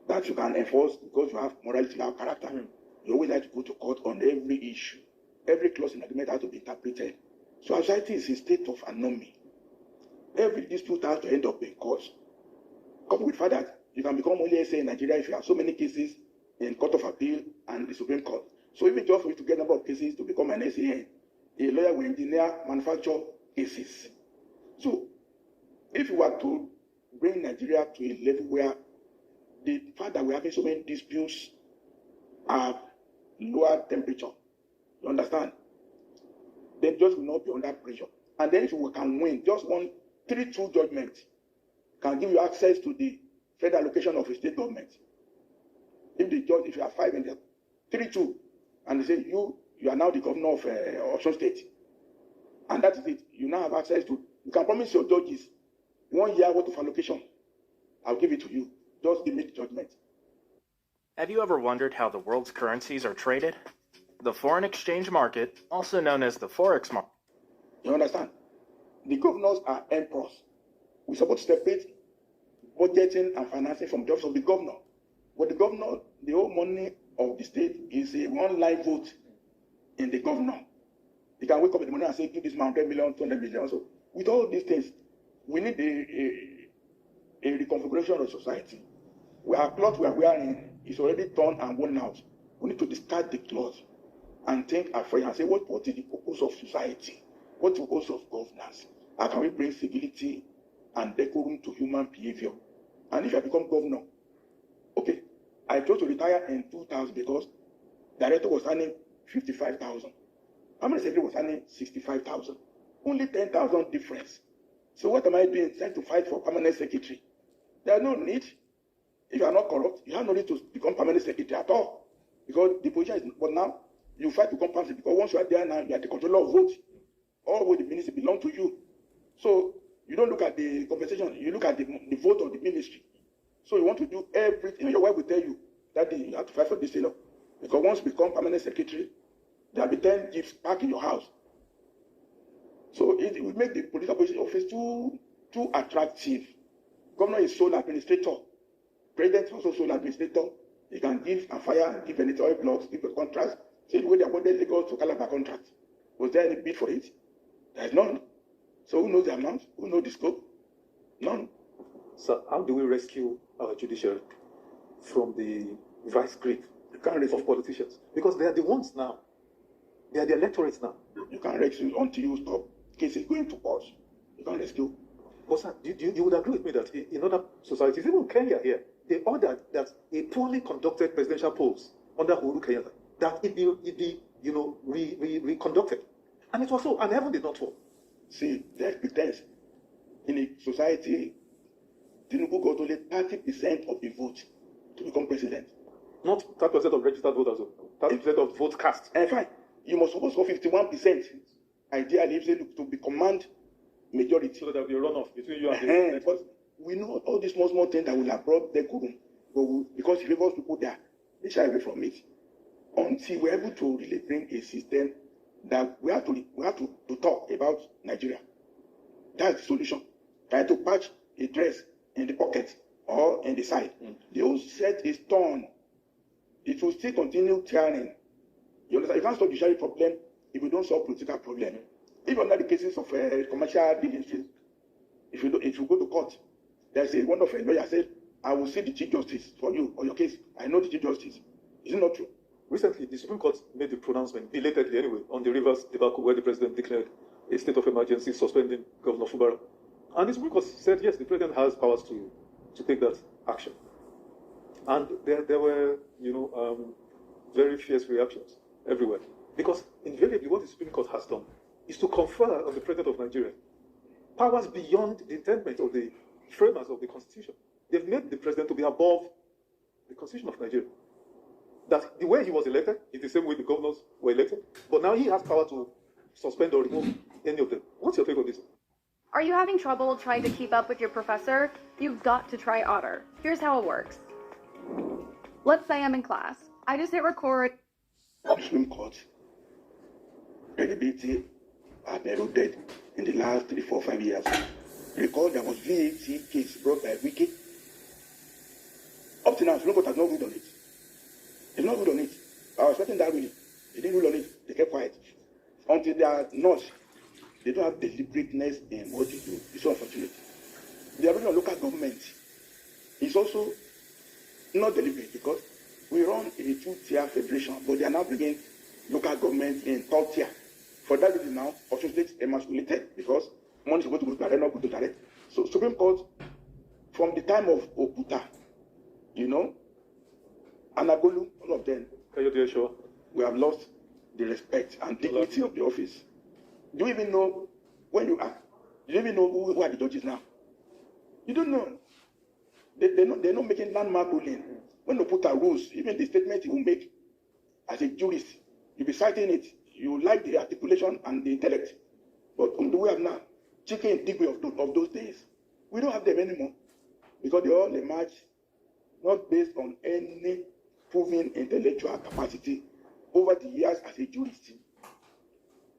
that you can enforce because you have morality, you have character. You always like to go to court on every issue. Every clause in agreement has to be interpreted. So society is in a state of anomaly. Every dispute has to end up in court. Coupled with the fact that you can become only SA in Nigeria if you have so many cases in Court of Appeal and the Supreme Court. So even just for you to get a number of cases to become an SAN, a lawyer will engineer, manufacture cases. So if you were to bring Nigeria to a level where the fact that we're having so many disputes are lower temperature, you understand? Then judge will not be under pressure. And then if you can win, just one 3-2 judgment can give you access to the federal allocation of a state government. If the judge, if you have 5 in there, 3-2, and they say you are now the governor of Osun State, and that is it. You now have access to, you can promise your judges 1 year worth of allocation. I'll give it to you. Just give me the judgment. Have you ever wondered how the world's currencies are traded? The foreign exchange market, also known as the Forex market. You understand? The governors are emperors. We support to separate budgeting and financing from the office of the governor. But the governor, the whole money of the state is a one live vote in the governor. They can wake up in the morning and say, give this man 100 million, 200 million. So with all these things, we need a reconfiguration of society. Our clothes we are wearing is already torn and worn out. We need to discard the clothes and think afresh and say, what is the purpose of society? What is the purpose of governance? How can we bring civility and decorum to human behavior? And if I become governor, okay, I chose to retire in 2000 because the director was earning 55,000. How many secretary was earning 65,000? Only 10,000 difference. So what am I doing? Trying to fight for permanent secretary. There is no need. If you are not corrupt, you have no need to become permanent secretary at all. Because the position is, but now, you fight to become permanent because once you are there now, you are the controller of vote. All vote the ministry belong to you. So you don't look at the compensation, you look at the vote of the ministry. So you want to do everything. Your wife will tell you that you have to fight for this, because once you become permanent secretary, there will be 10 gifts back in your house. So it will make the political office too attractive. Governor is sole administrator. President is also sole administrator. He can give and fire and give any oil blocks, give a contract. Say the way they awarded Lagos to Calabar contract. Was there any bid for it? There is none. So who knows the amount? Who knows the scope? None. So how do we rescue our judiciary from the vice grip of politicians? Because they are the ones now. They are the electorates now. You can't rescue until you stop cases going to court. You can't rescue. But sir, you would agree with me that in other societies, even Kenya here, they ordered that a poorly conducted presidential polls under Uhuru Kenyatta, that if the reconducted. And it was so, and heaven did not fall. See, there's pretense. In a society, Tinubu got only 30% of the vote to become president. Not 30% of registered voters, 30% of votes cast. And fine, you must suppose for 51%. Ideally, if they look to be command majority. So that there will be a runoff between you and the president. Because we know all these small things that will have brought the Kurum. But because it favors people there, they shy away from it. Until we're able to really bring a system that we have to talk about Nigeria. That's the solution. Try to patch a dress in the pocket or in the side. The whole set is torn. It will still continue tearing. You understand? You can't solve the judiciary problem if you don't solve political problem. If under the cases of commercial dealings, if you go to court, there's a one of a lawyer said, I will see the Chief Justice for you or your case. I know the Chief Justice. Is it not true? Recently, the Supreme Court made the pronouncement, belatedly anyway, on the Rivers debacle where the president declared a state of emergency, suspending Governor Fubara. And the Supreme Court said, yes, the president has powers to take that action. And there were, very fierce reactions everywhere. Because invariably what the Supreme Court has done is to confer on the president of Nigeria powers beyond the intendment of the framers of the Constitution. They've made the president to be above the Constitution of Nigeria. That the way he was elected is the same way the governors were elected, but now he has power to suspend or remove any of them. What's your take on this? Are you having trouble trying to keep up with your professor? You've got to try Otter. Here's how it works. Let's say I'm in class. I just hit record. Supreme Court credibility have eroded in the last 3, 4, 5 years. Recall there was VAT case brought by Wiki. Up to now, Supreme Court has not ruled on it. They've not ruled on it. I was expecting that ruling. They didn't rule on it. They kept quiet. Until they are not, they don't have deliberateness in what they do. It's so unfortunate. The ability of local government is also not deliberate because we run a 2-tier federation, but they are now bringing local government in 3rd tier. For that reason now, Osun State emasculated because money is going to go to direct, not go to direct. So Supreme Court, from the time of Okuta, Anagolu, all of them, we have lost the respect and dignity of the office. Do you even know when you are? Do you even know who are the judges now? You don't know. They're not making landmark ruling. When you put a rules, even the statement you will make as a jurist, you'll be citing it. You like the articulation and the intellect. But do we have now? Chicken and Digby of those days. We don't have them anymore. Because they all emerge not based on any proven intellectual capacity over the years as a jurist.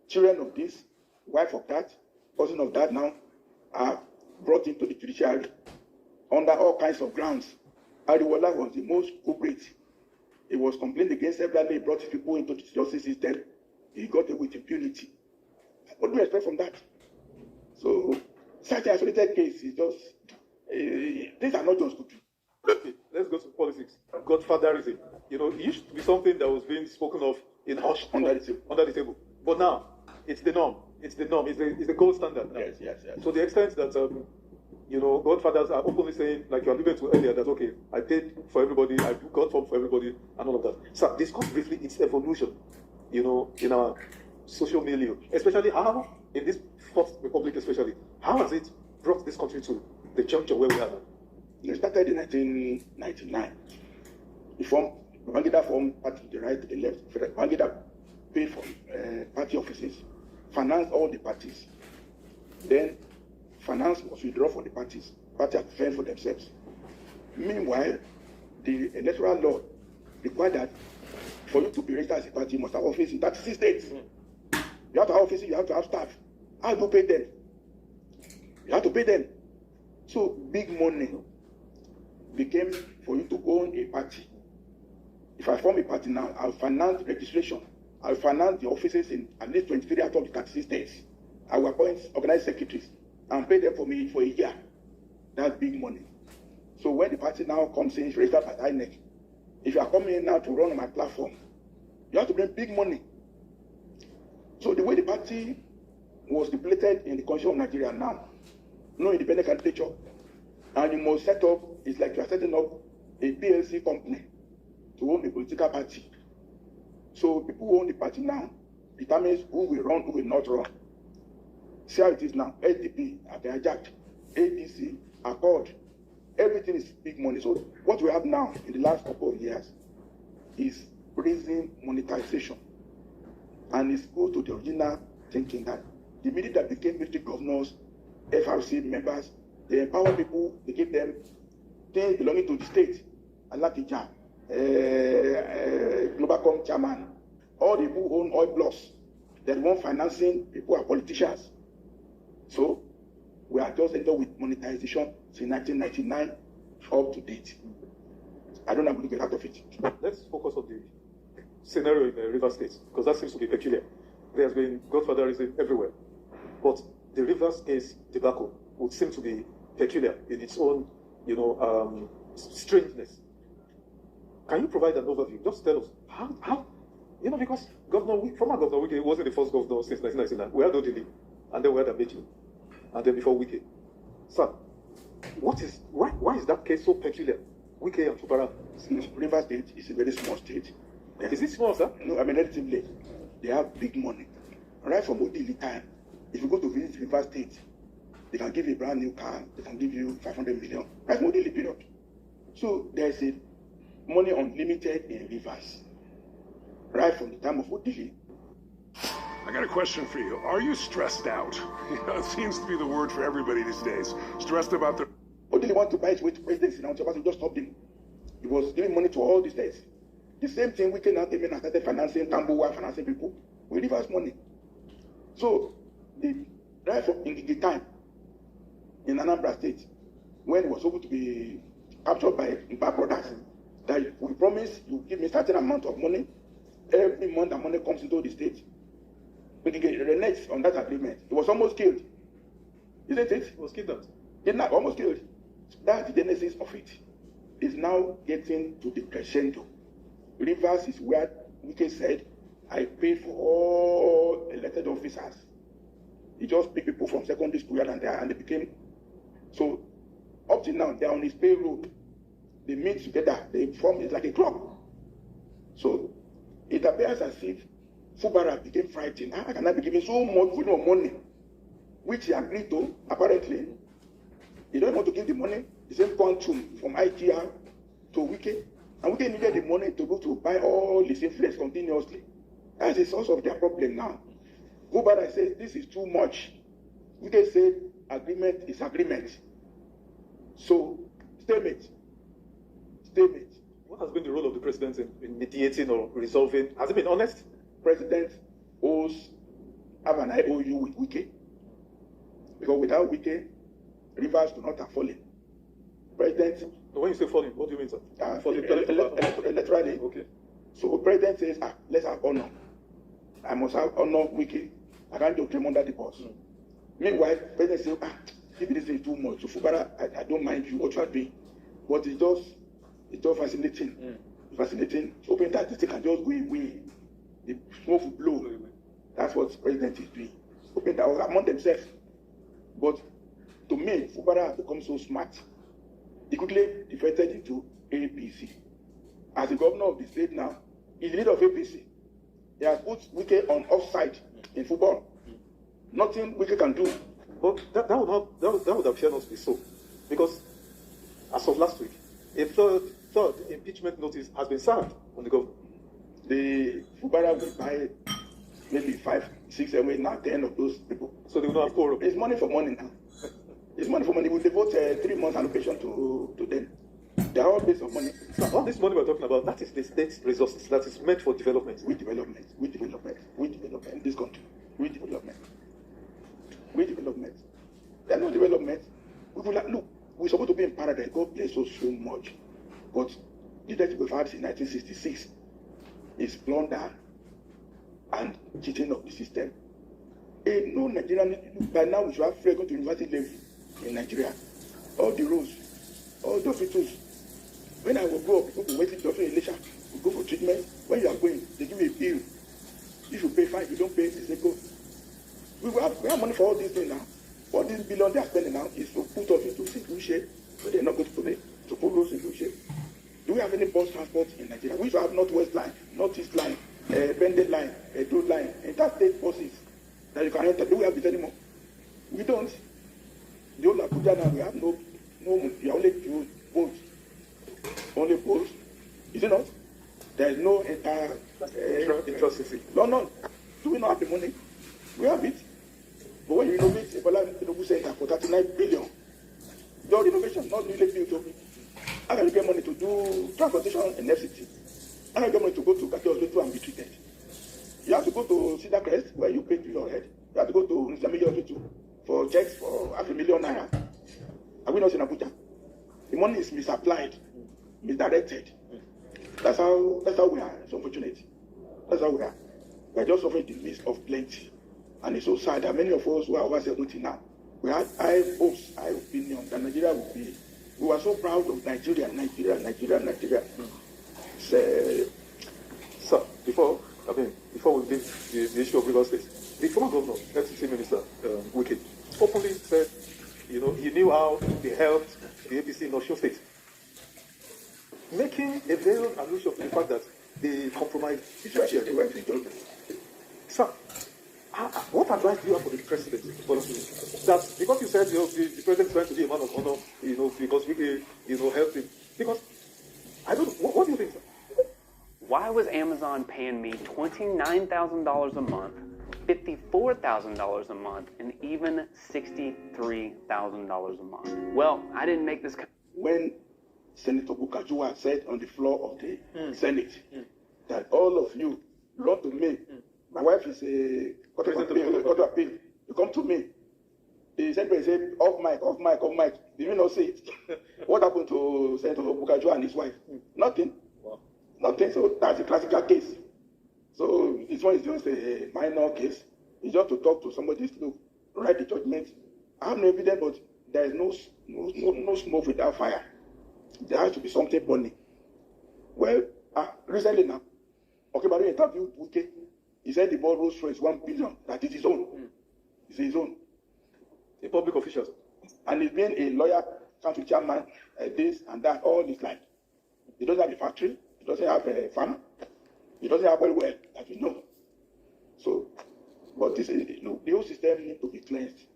Children of this, wife of that, cousin of that now are brought into the judiciary under all kinds of grounds. Ariwola was the most culprit. He was complained against several. He brought people into the justice system. He got away with impunity. What do you expect from that? So, such an isolated case is just, these are not just good. Okay, let's go to politics. Godfatherism. It used to be something that was being spoken of in hush under the table. But now, it's the norm. It's the gold standard now. Yes. So the extent that, godfathers are openly saying, like you alluded to earlier, that, okay, I paid for everybody, I do God form for everybody, and all of that. So discuss briefly its evolution, in our social milieu, especially how, in this Fourth Republic especially, how has it brought this country to the juncture where we are now? It started in 1999. Babangida formed party to the right, to the left. Babangida paid for party offices, financed all the parties. Then finance was withdrawn from the parties. Parties have to fend for themselves. Meanwhile, the electoral law required that for you to be registered as a party, you must have office in 36 states. You have to have offices, you have to have staff. How do you pay them? You have to pay them. So big money became for you to own a party. If I form a party now, I'll finance registration. I'll finance the offices in at least 23 out of the 36 states. I will appoint organized secretaries and pay them for me for a year. That's big money. So when the party now comes in, it's registered by INEC. If you are coming in now to run on my platform, you have to bring big money. So the way the party was depleted in the constitution of Nigeria now, no independent candidature, and you must set up, it's like you are setting up a PLC company to own a political party. So people who own the party now determines who will run, who will not run. See how it is now. SDP have been hijacked. ADC, Accord. Everything is big money. So what we have now in the last couple of years is raising monetization. And it's go to the original thinking that the minute that became military governors, FRC members, they empower people, they give them things belonging to the state. Alatija, Globalcom chairman, all the people who own oil blocks, they want financing, people are politicians. So we are just ended with monetization since 1999 up to date. I don't know how to get out of it. Let's focus on the scenario in the Rivers State, because that seems to be peculiar. There has been godfatherism everywhere. But the Rivers case debacle would seem to be peculiar in its own, strangeness. Can you provide an overview? Just tell us how because former Governor Wike wasn't the first governor since 1999. We had Odili, and then we had Amechi, and then before Wike. Sir, why is that case so peculiar? Wike and Fubara. Rivers State is a very small state. Is it small, sir? No, relatively. They have big money. Right from Odili time, if you go to visit Rivers State, they can give you a brand new car, they can give you 500 million. Right from Odili period. So there's a money unlimited in Rivers. Right from the time of Odili. I got a question for you. Are you stressed out? It seems to be the word for everybody these days. Stressed about the... Odili want to buy his way to presidency now. Chabas just stopped him. He was giving money to all the states. The same thing we came out even and started financing Tambuwa, financing people. We Rivers money. So right from in the time in Anambra State, when it was supposed to be captured by Mpa Brothers, that we promise you give me a certain amount of money every month. The money comes into the state. We can renege on that agreement. He was almost killed, isn't it? He was kidnapped. Kidnapped, almost killed. That's the genesis of it. It's now getting to the crescendo. Rivers is where Wike said, I pay for all elected officers. He just picked people from secondary school and they became. So up till now, they're on his payroll. They meet together. They form it like a club. So it appears as if Fubara became frightened. How can I be giving so much money? Which he agreed to, apparently. He don't want to give the money, the same quantum from IGR to Wike. And Wike needed the money to go to buy all his influence continuously. That's the source of their problem now. Fubara says this is too much. Wike said agreement is agreement. So, stalemate. What has been the role of the president in mediating or resolving? Has he been honest? President have an IOU with Wike. Because without Wike, Rivers do not have fallen. President. When you say falling, what do you mean, sir? Electorally. Okay. So president says, let's have honor. I must have honor Wike. I can't just climb under the bus. Meanwhile, president says, if this is too much, so Fubara, I don't mind you what you are doing. But it's just fascinating. Fascinating. Hoping that this thing can just go away. The smoke will blow. That's what the president is doing. Hoping that among themselves. But to me, Fubara has become so smart. He quickly defected into APC. As the governor of the state now, he's the leader of APC. He has put Wike on offside in football. Nothing Wike can do. But that would appear not to be so. Because as of last week, a third impeachment notice has been served on the governor. The Fubara will buy maybe 5, 6, 7, 8, 10 of those people. So they will not have quorum. It's money for money now. It's money for money. We devote 3 months allocation to them. They are all based on money. So all this money we're talking about, that is the state's resources. That is meant for development. With development in this country. With development. There's no development. Look, we're supposed to be in paradise. God bless us so much. But leadership we've had since 1966 is plunder and cheating of the system. No Nigerian, by now we should have free going to university level in Nigeria. All the roads, all the hospitals. When I will go up, people will wait in the Elisha, we go for treatment. When you are going, they give you a bill. If you pay fine, if you don't pay, they say go. We have money for all these things now. All these billion they are spending now is to put us into single shape, but they're not going to put it to put those single shape. Do we have any bus transport in Nigeria? We should have Northwest line, Northeast line, Bended line, a two line, interstate buses that you can enter. Do we have it anymore? We don't. The old Abuja now, we have no, we only do boats. Only boats. Is it not? There is no intracity. No. Do we not have the money? We have it. But when you renovate a Bola Tinubu Center for 39 billion, your renovation not really built. How can you get money to do transportation in FCT? How can you get money to go to Kaki Hospital and be treated? You have to go to Cedar Crest where you pay to your head. You have to go to Islamic Hospital for checks for $500,000 naira. Are we not in Abuja? The money is misapplied, misdirected. That's how we are. It's unfortunate. That's how we are. We are just suffering in the midst of plenty. And it's so sad that many of us who are over 70 now, we had high hopes, high opinion that Nigeria would be. We were so proud of Nigeria. Sir, before we leave the issue of Rivers State, the former governor, FCT Minister Wike, openly said, he knew how they helped the APC in Osun State, making a veiled allusion to the fact that they compromised the judiciary. Sir, what advice do you have for the president? That because you said the president is trying to be a man of honor, because Wike, helped him. Because I don't know. What do you think, sir? Why was Amazon paying me $29,000 a month, $54,000 a month, and even $63,000 a month? Well, I didn't make this. When Senator Bukajua said on the floor of the Senate that all of you run to me. My wife is a court of appeal. You come to me. The Senator said, off mic. Did you not say it? What happened to Senator Bukajua and his wife? Nothing. Wow. Nothing. So that's a classical case. So this one is just a minor case. It's just to talk to somebody to write the judgment. I have no evidence, but there is no smoke without fire. There has to be something burning. Well, recently now, but we interviewed Wike. He said the ball Rolls Royce 1 billion. That is his own. It's his own. A public official. And he's been a lawyer, country chairman, this and that, all this like. He doesn't have a factory. He doesn't have a farm. He doesn't have very well, that we know. So, but this is, the whole system needs to be cleansed.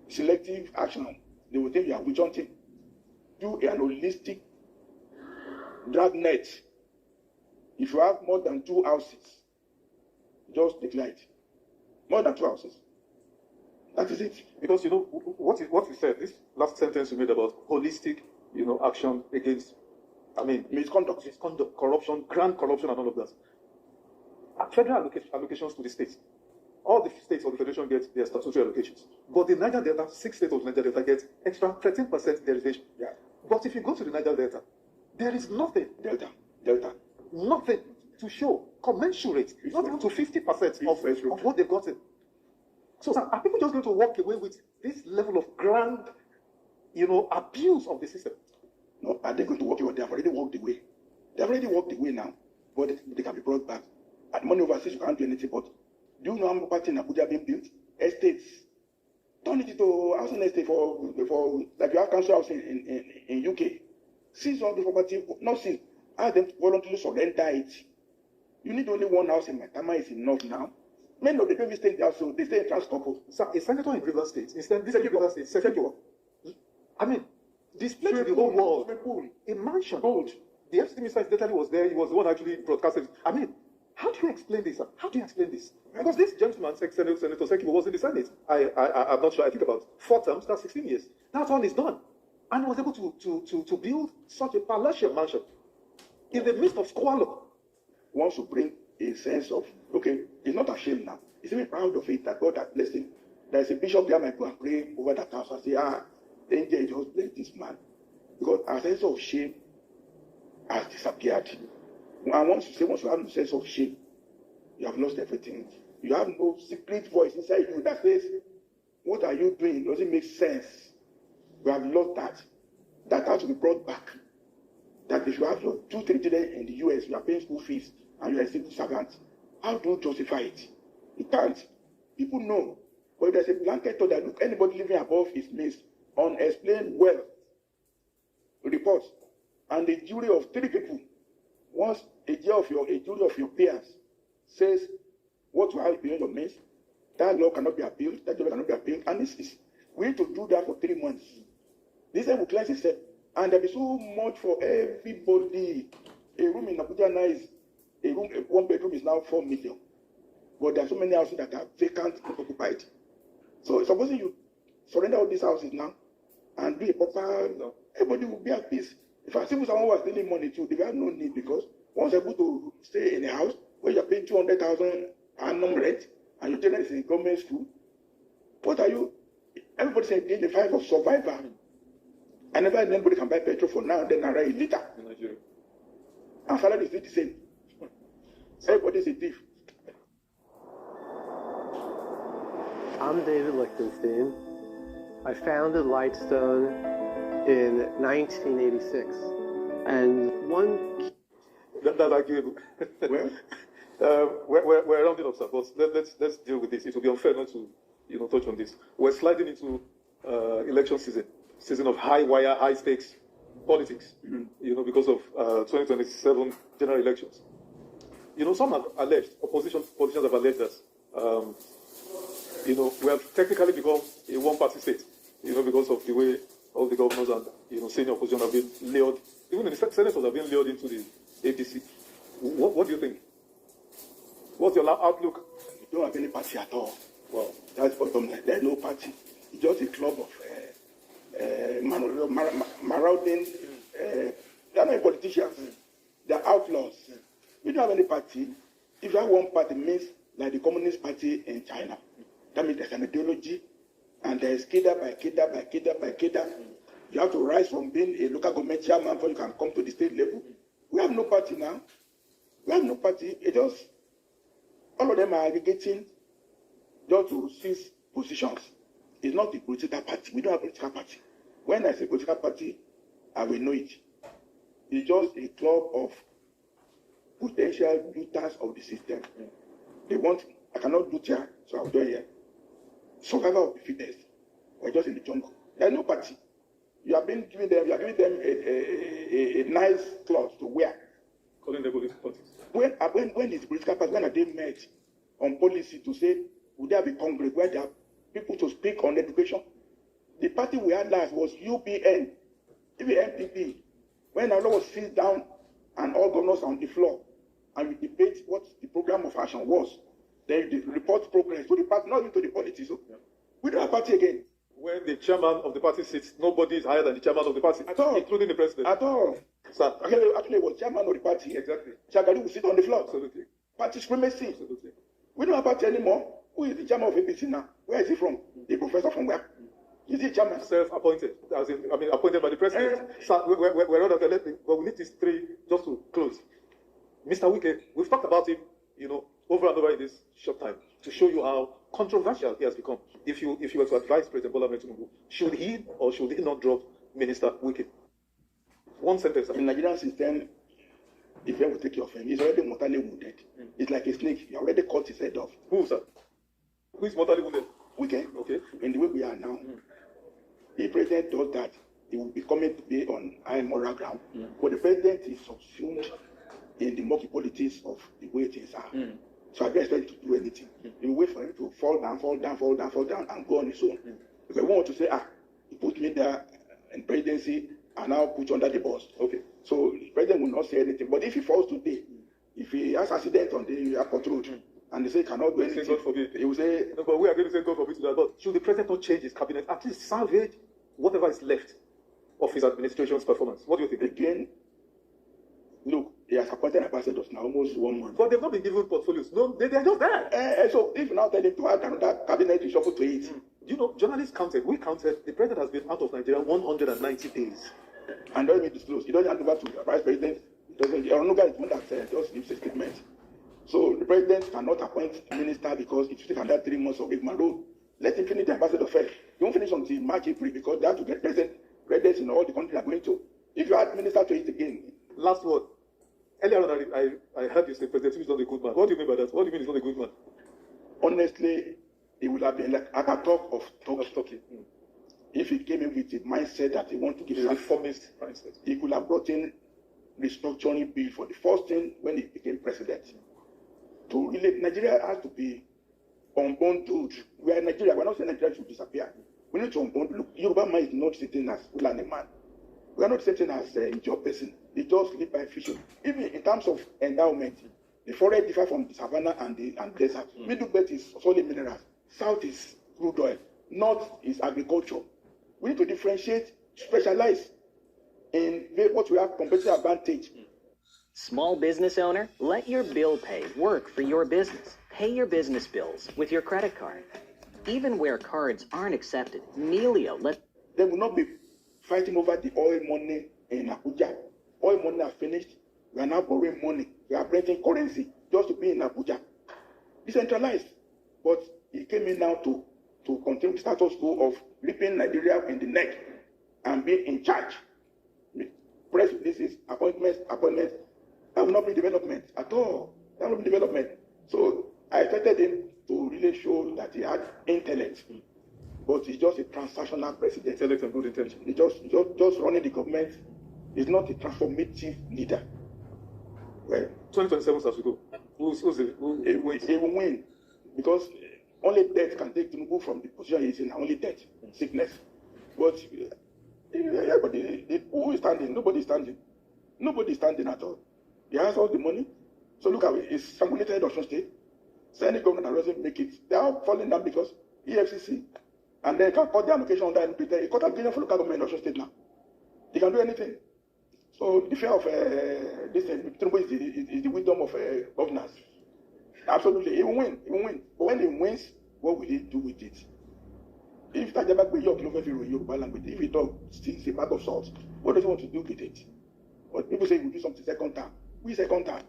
Selective action. They will think you are witch hunting. Do an holistic dragnet. If you have more than 2 houses, just declare it. More than 2 houses. That is it. Because what you said, this last sentence you made about holistic, action against, misconduct, corruption, grand corruption, and all of that. Federal allocations to the states. All the states of the federation get their statutory allocations. But the Niger Delta, 6 states of Niger Delta get extra 13% derivation. Yeah. But if you go to the Niger Delta, there is nothing. Delta. Nothing to show commensurate, not even to 50% of what they've gotten. So are people just going to walk away with this level of grand, abuse of the system? No, are they going to walk away? They have already walked away. They have already walked away now, but they can be brought back. At money overseas, you can't do anything. But do you know how much property in Abuja being built? Estates. Turn it into housing estate for like you have council house in UK. Seize all the property, not seize. Ask them to voluntarily surrender it. You need only 1 house in Maitama is enough now. Many of the people stay there, so they stay in Transkopo. Sir, a senator in Rivers State, instead this Rivers State, senator, displayed to the whole world a mansion. Gold. The FCT minister incidentally was there. He was the one actually broadcasted. How do you explain this, sir? How do you explain this? Because this gentleman, Senator Sekibo, was in the Senate. I'm not sure. I think about 4 terms. That's 16 years. That's all he's done, and he was able to build such a palatial mansion in the midst of squalor. Wants to bring a sense of, he's not ashamed now. He's even proud of it that God has blessed him. There's a bishop there might go and pray over that house and say, danger, just bless this man. Because our sense of shame has disappeared. And once you have no sense of shame, you have lost everything. You have no secret voice inside you that says, what are you doing? Doesn't make sense. We have lost that. That has to be brought back. That if you have your 2-3 children in the US, you are paying school fees, and you are a civil servant, how do you justify it? You can't. People know. But there's a blanket thought that, look, anybody living above his means, unexplained wealth, reports, and a jury of 3 people, once a jury of your peers says what you have beyond your means, that law cannot be appealed, that law cannot be appealed, and we need to do that for 3 months. This will cleanse itself, and there will be so much for everybody. A room in Abuja now is one bedroom is now 4 million, but there are so many houses that are vacant and occupied. So supposing you surrender all these houses now and do a proper, everybody will be at peace. If I see someone was stealing money too, they have no need, because once you're able to stay in a house where you're paying 200,000 annum rent and your children is in government school, what are you? Everybody's in the fight of survival. I never had anybody can buy petrol for now, then around a liter. And salary is still the same. Everybody's a thief. I'm David Lichtenstein. I founded Lightstone in 1986. And one... That's arguable. We're rounding up, sir, but let's deal with this. It will be unfair not to touch on this. We're sliding into election season of high wire, high stakes politics, because of 2027 general elections. Some have alleged, opposition politicians have alleged that, we have technically become a one-party state, because of the way all the governors and, senior opposition have been lured, even the senators have been lured into the APC. What do you think? What's your outlook? You don't have any party at all. Well, that's bottom line. There's no party. It's just a club of marauding. They're not politicians. They're outlaws. We don't have any party. If you have one party, it means like the Communist Party in China. That means there's an ideology, and there's cadre by cadre by cadre by cadre. You have to rise from being a local government chairman before you can come to the state level. We have no party now. We have no party. It just, all of them are aggregating just to seize positions. It's not the political party. We don't have a political party. When I say political party, I will know it. It's just a club of potential looters of the system. They want, I cannot do here, so I'll do it here. Survival of the fittest. We're just in the jungle. There's no party. You are giving them a nice cloth to wear. Calling them political parties. When is political party, when are they met on policy to say, would there be Congress where there are people to speak on education? The party we had last was UPN, even MPP. When our law was sit down and all governors on the floor and we debate what the program of action was, then the report progress to the party, not into the politics. So we don't have party again. When the chairman of the party sits, nobody is higher than the chairman of the party, at all, including the president. At all. Sir, actually, it was chairman of the party. Exactly. Shagari will sit on the floor. Absolutely. Party supremacy. Absolutely. We don't have party anymore. Who is the chairman of APC now? Where is he from? The professor from where? Is he chairman? Self-appointed. Appointed by the president. Sir, we're not elected, but we need these three just to close. Mr. Wike, we've talked about him, over and over in this short time to show you how controversial he has become. If you were to advise President Bola Ahmed Tinubu, should he or should he not drop Minister Wike? One sentence. In the Nigerian system, if you will take your friend, he's already mortally wounded. It's like a snake. You already cut his head off. Who, sir? Who is mortally wounded? Wike. Okay. In the way we are now, the president does that. He will be coming to be on high moral ground. But the president is subsumed in the murky politics of the way things are. So I don't expect him to do anything. He will wait for him to fall down, and go on his own. If I want to say, he put me there in presidency and now put you under the bus. Okay. So the president will not say anything. But if he falls today, if he has accident on the airport road, and they say cannot do anything, God forbid. He will say, no, but we are going to say God forbid to that. But should the president not change his cabinet, at least salvage whatever is left of his administration's performance? What do you think? Again, look, he has appointed ambassadors now almost 1 month. But they've not been given portfolios. No, they are just there. So if now tell him to add another cabinet to shuffle to it. Journalists counted, we counted, the president has been out of Nigeria 190 days. And doesn't even disclose. He doesn't hand over to the vice president. Onuga is one that just gives a statement. So the president cannot appoint a minister because it will take another 3 months of Igman rule. Let him finish the ambassador first. He won't finish until March, April because they have to get presidents in all the countries are going to. If you add minister to it again. Last word. Earlier on, I heard you say President Tinubu is not a good man. What do you mean by that? What do you mean he's not a good man? Honestly, it would have been like at a talk of talking. If he came in with the mindset that he wants to give a reformist mindset, he could have brought in restructuring bill for the first thing when he became president. to relate. Nigeria has to be unbundled. We are Nigeria. We're not saying Nigeria should disappear. We need to unbundle. Look, Yoruba man is not sitting as Fulani man. We are not sitting as a job person. They just live by fishing. Even in terms of endowment, the forest differ from the savannah and the desert. Middle belt is solid minerals. South is crude oil. North is agriculture. We need to differentiate, specialize in what we have competitive advantage. Small business owner, let your bill pay work for your business. Pay your business bills with your credit card. Even where cards aren't accepted, Melio They will not be fighting over the oil money in Abuja. Oil money are finished. We are now borrowing money. We are printing currency just to be in Abuja. Decentralized. But he came in now to continue the status quo of ripping Nigeria in the neck and being in charge. Press releases, appointments. That will not be development at all. That will be development. So I expected him to really show that he had intellect. But he's just a transactional president. Intellect and good intention. He's just running the government. He's not a transformative leader. Well, 2027 as we go. He will win. Because only death can take Tinubu from the position he's in. Only death, sickness. But everybody, who is standing? Nobody is standing. Nobody is standing at all. He has all the money. So look at it. It's strangulated Osun State. So any government that doesn't make it, they are falling down because EFCC. And they can cut the allocation on that and pretend. They cut allocation for local government in Osun State now. They can do anything. So the fear of this Tinubu is the wisdom of governance. Absolutely. He will win. He will win. But when he wins, what will he do with it? If Tajabak York Yoruba language, if he talks a bag of salt, what does he want to do with it? But people say we do something second time. We second time.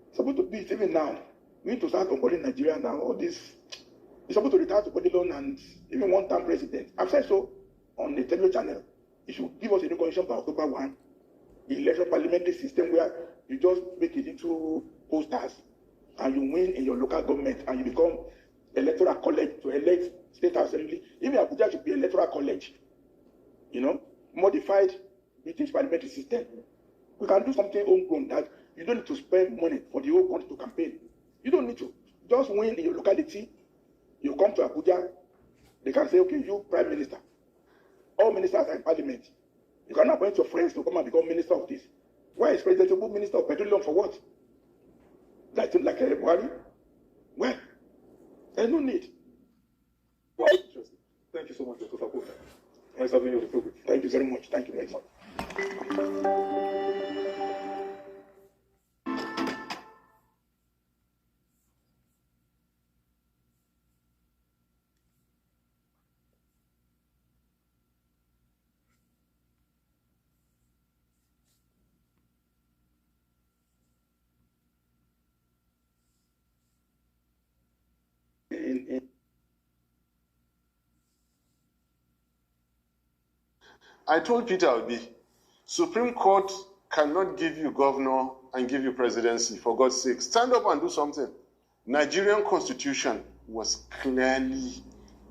It's supposed to be it even now. We need to start onboarding Nigeria now. All this is supposed to retire to body loan and even one-time president. I've said so on the television channel. He should give us a new constitution by October 1. Election parliamentary system where you just make it into posters and you win in your local government and you become electoral college to elect state assembly. Even Abuja should be electoral college. You know, modified British parliamentary system. We can do something homegrown that you don't need to spend money for the whole country to campaign. You don't need to. Just win in your locality. You come to Abuja, they can say, okay, you prime minister. All ministers are in parliament. You cannot appoint your friends to come and become minister of this. Why is President Tinubu minister of petroleum for what? Like Buhari? Well, there's no need. Thank you so much, Dr. Faku. Nice having you on the program. Thank you very much. Thank you very much. I told Peter Obi, Supreme Court cannot give you governor and give you presidency, for God's sake. Stand up and do something. Nigerian constitution was clearly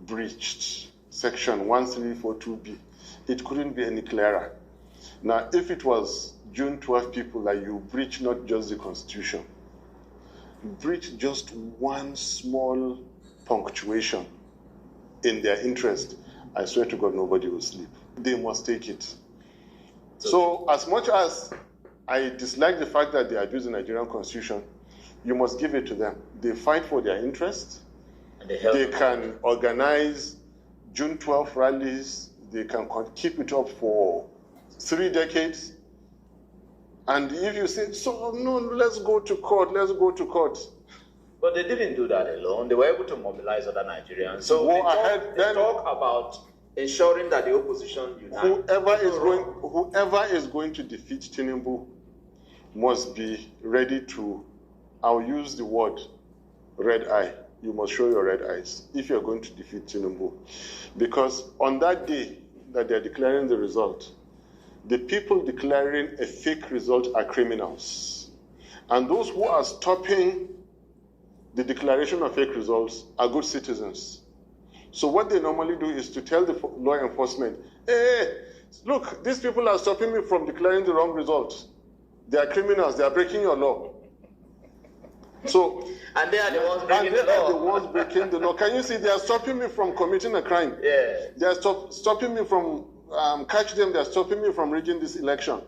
breached. Section 1342B. It couldn't be any clearer. Now, if it was June 12 people like you breach not just the constitution, breach just one small punctuation in their interest, I swear to God, nobody will sleep. They must take it. So as much as I dislike the fact that they abuse the Nigerian constitution, you must give it to them. They fight for their interest. They can organize June 12 rallies. They can keep it up for 3 decades. And if you say, so no, let's go to court, let's go to court. But they didn't do that alone. They were able to mobilize other Nigerians. So they talk about ensuring that the opposition unites. Whoever is going to defeat Tinubu must be ready to, I'll use the word, red eye. You must show your red eyes if you're going to defeat Tinubu. Because on that day that they're declaring the result, the people declaring a fake result are criminals. And those who are stopping the declaration of fake results are good citizens. So what they normally do is to tell the law enforcement, hey, look, these people are stopping me from declaring the wrong results. They are criminals. They are breaking your law. So, and they are the ones breaking the law. The ones breaking the law. Can you see? They are stopping me from committing a crime. Yeah. They are stopping me from catch them. They are stopping me from rigging this election.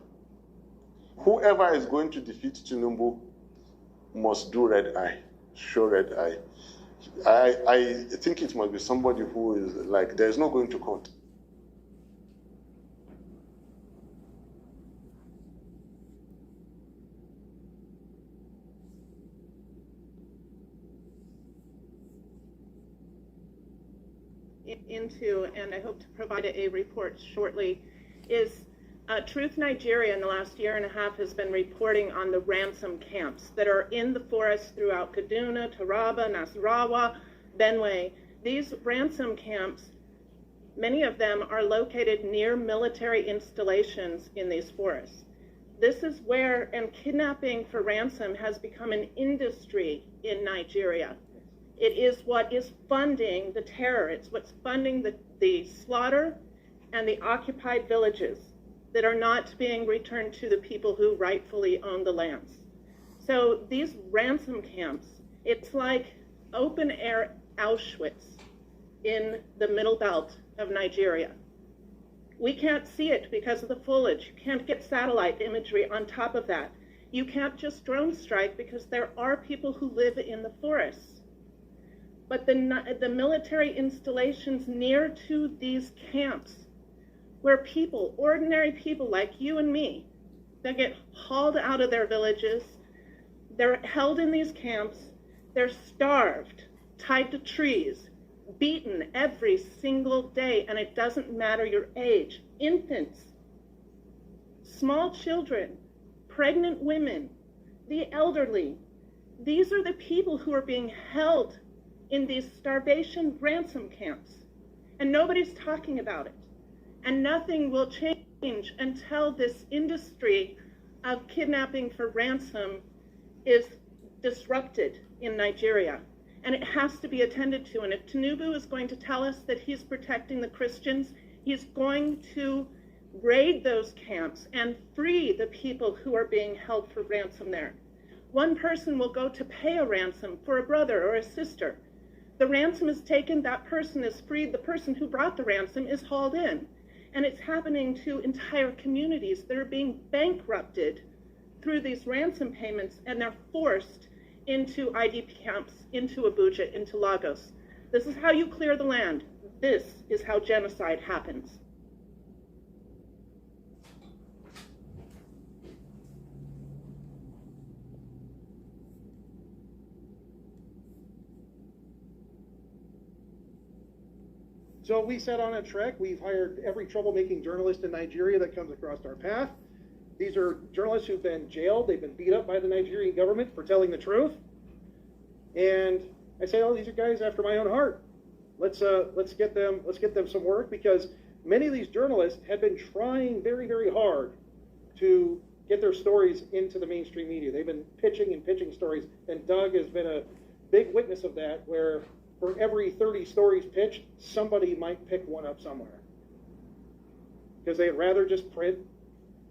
Whoever is going to defeat Tinubu must do red eye, show red eye. I think it must be somebody who is like, there is no going to court. Into, and I hope to provide a report shortly, is Truth Nigeria in the last year and a half has been reporting on the ransom camps that are in the forests throughout Kaduna, Taraba, Nasarawa, Benue. These ransom camps, many of them are located near military installations in these forests. This is where, and kidnapping for ransom has become an industry in Nigeria. It is what is funding the terror. It's what's funding the slaughter and the occupied villages that are not being returned to the people who rightfully own the lands. So these ransom camps, it's like open air Auschwitz in the middle belt of Nigeria. We can't see it because of the foliage. You can't get satellite imagery on top of that. You can't just drone strike because there are people who live in the forests. But the military installations near to these camps, where people, ordinary people like you and me, they get hauled out of their villages, they're held in these camps, they're starved, tied to trees, beaten every single day, and it doesn't matter your age. Infants, small children, pregnant women, the elderly, these are the people who are being held in these starvation ransom camps, and nobody's talking about it. And nothing will change until this industry of kidnapping for ransom is disrupted in Nigeria. And it has to be attended to. And if Tinubu is going to tell us that he's protecting the Christians, he's going to raid those camps and free the people who are being held for ransom there. One person will go to pay a ransom for a brother or a sister. The ransom is taken, that person is freed, the person who brought the ransom is hauled in. And it's happening to entire communities that are being bankrupted through these ransom payments, and they're forced into IDP camps, into Abuja, into Lagos. This is how you clear the land. This is how genocide happens. So we set on a trek. We've hired every troublemaking journalist in Nigeria that comes across our path. These are journalists who've been jailed. They've been beat up by the Nigerian government for telling the truth. And I say, oh, these are guys after my own heart. Let's get them some work, because many of these journalists have been trying very, very hard to get their stories into the mainstream media. They've been pitching stories, and Doug has been a big witness of that, where for every 30 stories pitched, somebody might pick one up somewhere. Because they'd rather just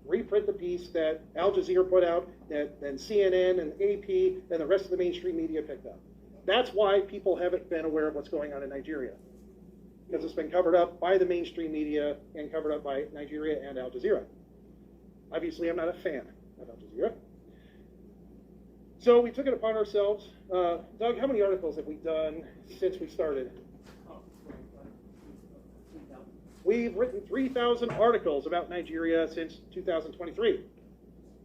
reprint the piece that Al Jazeera put out, than CNN and AP and the rest of the mainstream media picked up. That's why people haven't been aware of what's going on in Nigeria. Because it's been covered up by the mainstream media and covered up by Nigeria and Al Jazeera. Obviously, I'm not a fan of Al Jazeera. So we took it upon ourselves. Doug, how many articles have we done since we started? We've written 3,000 articles about Nigeria since 2023,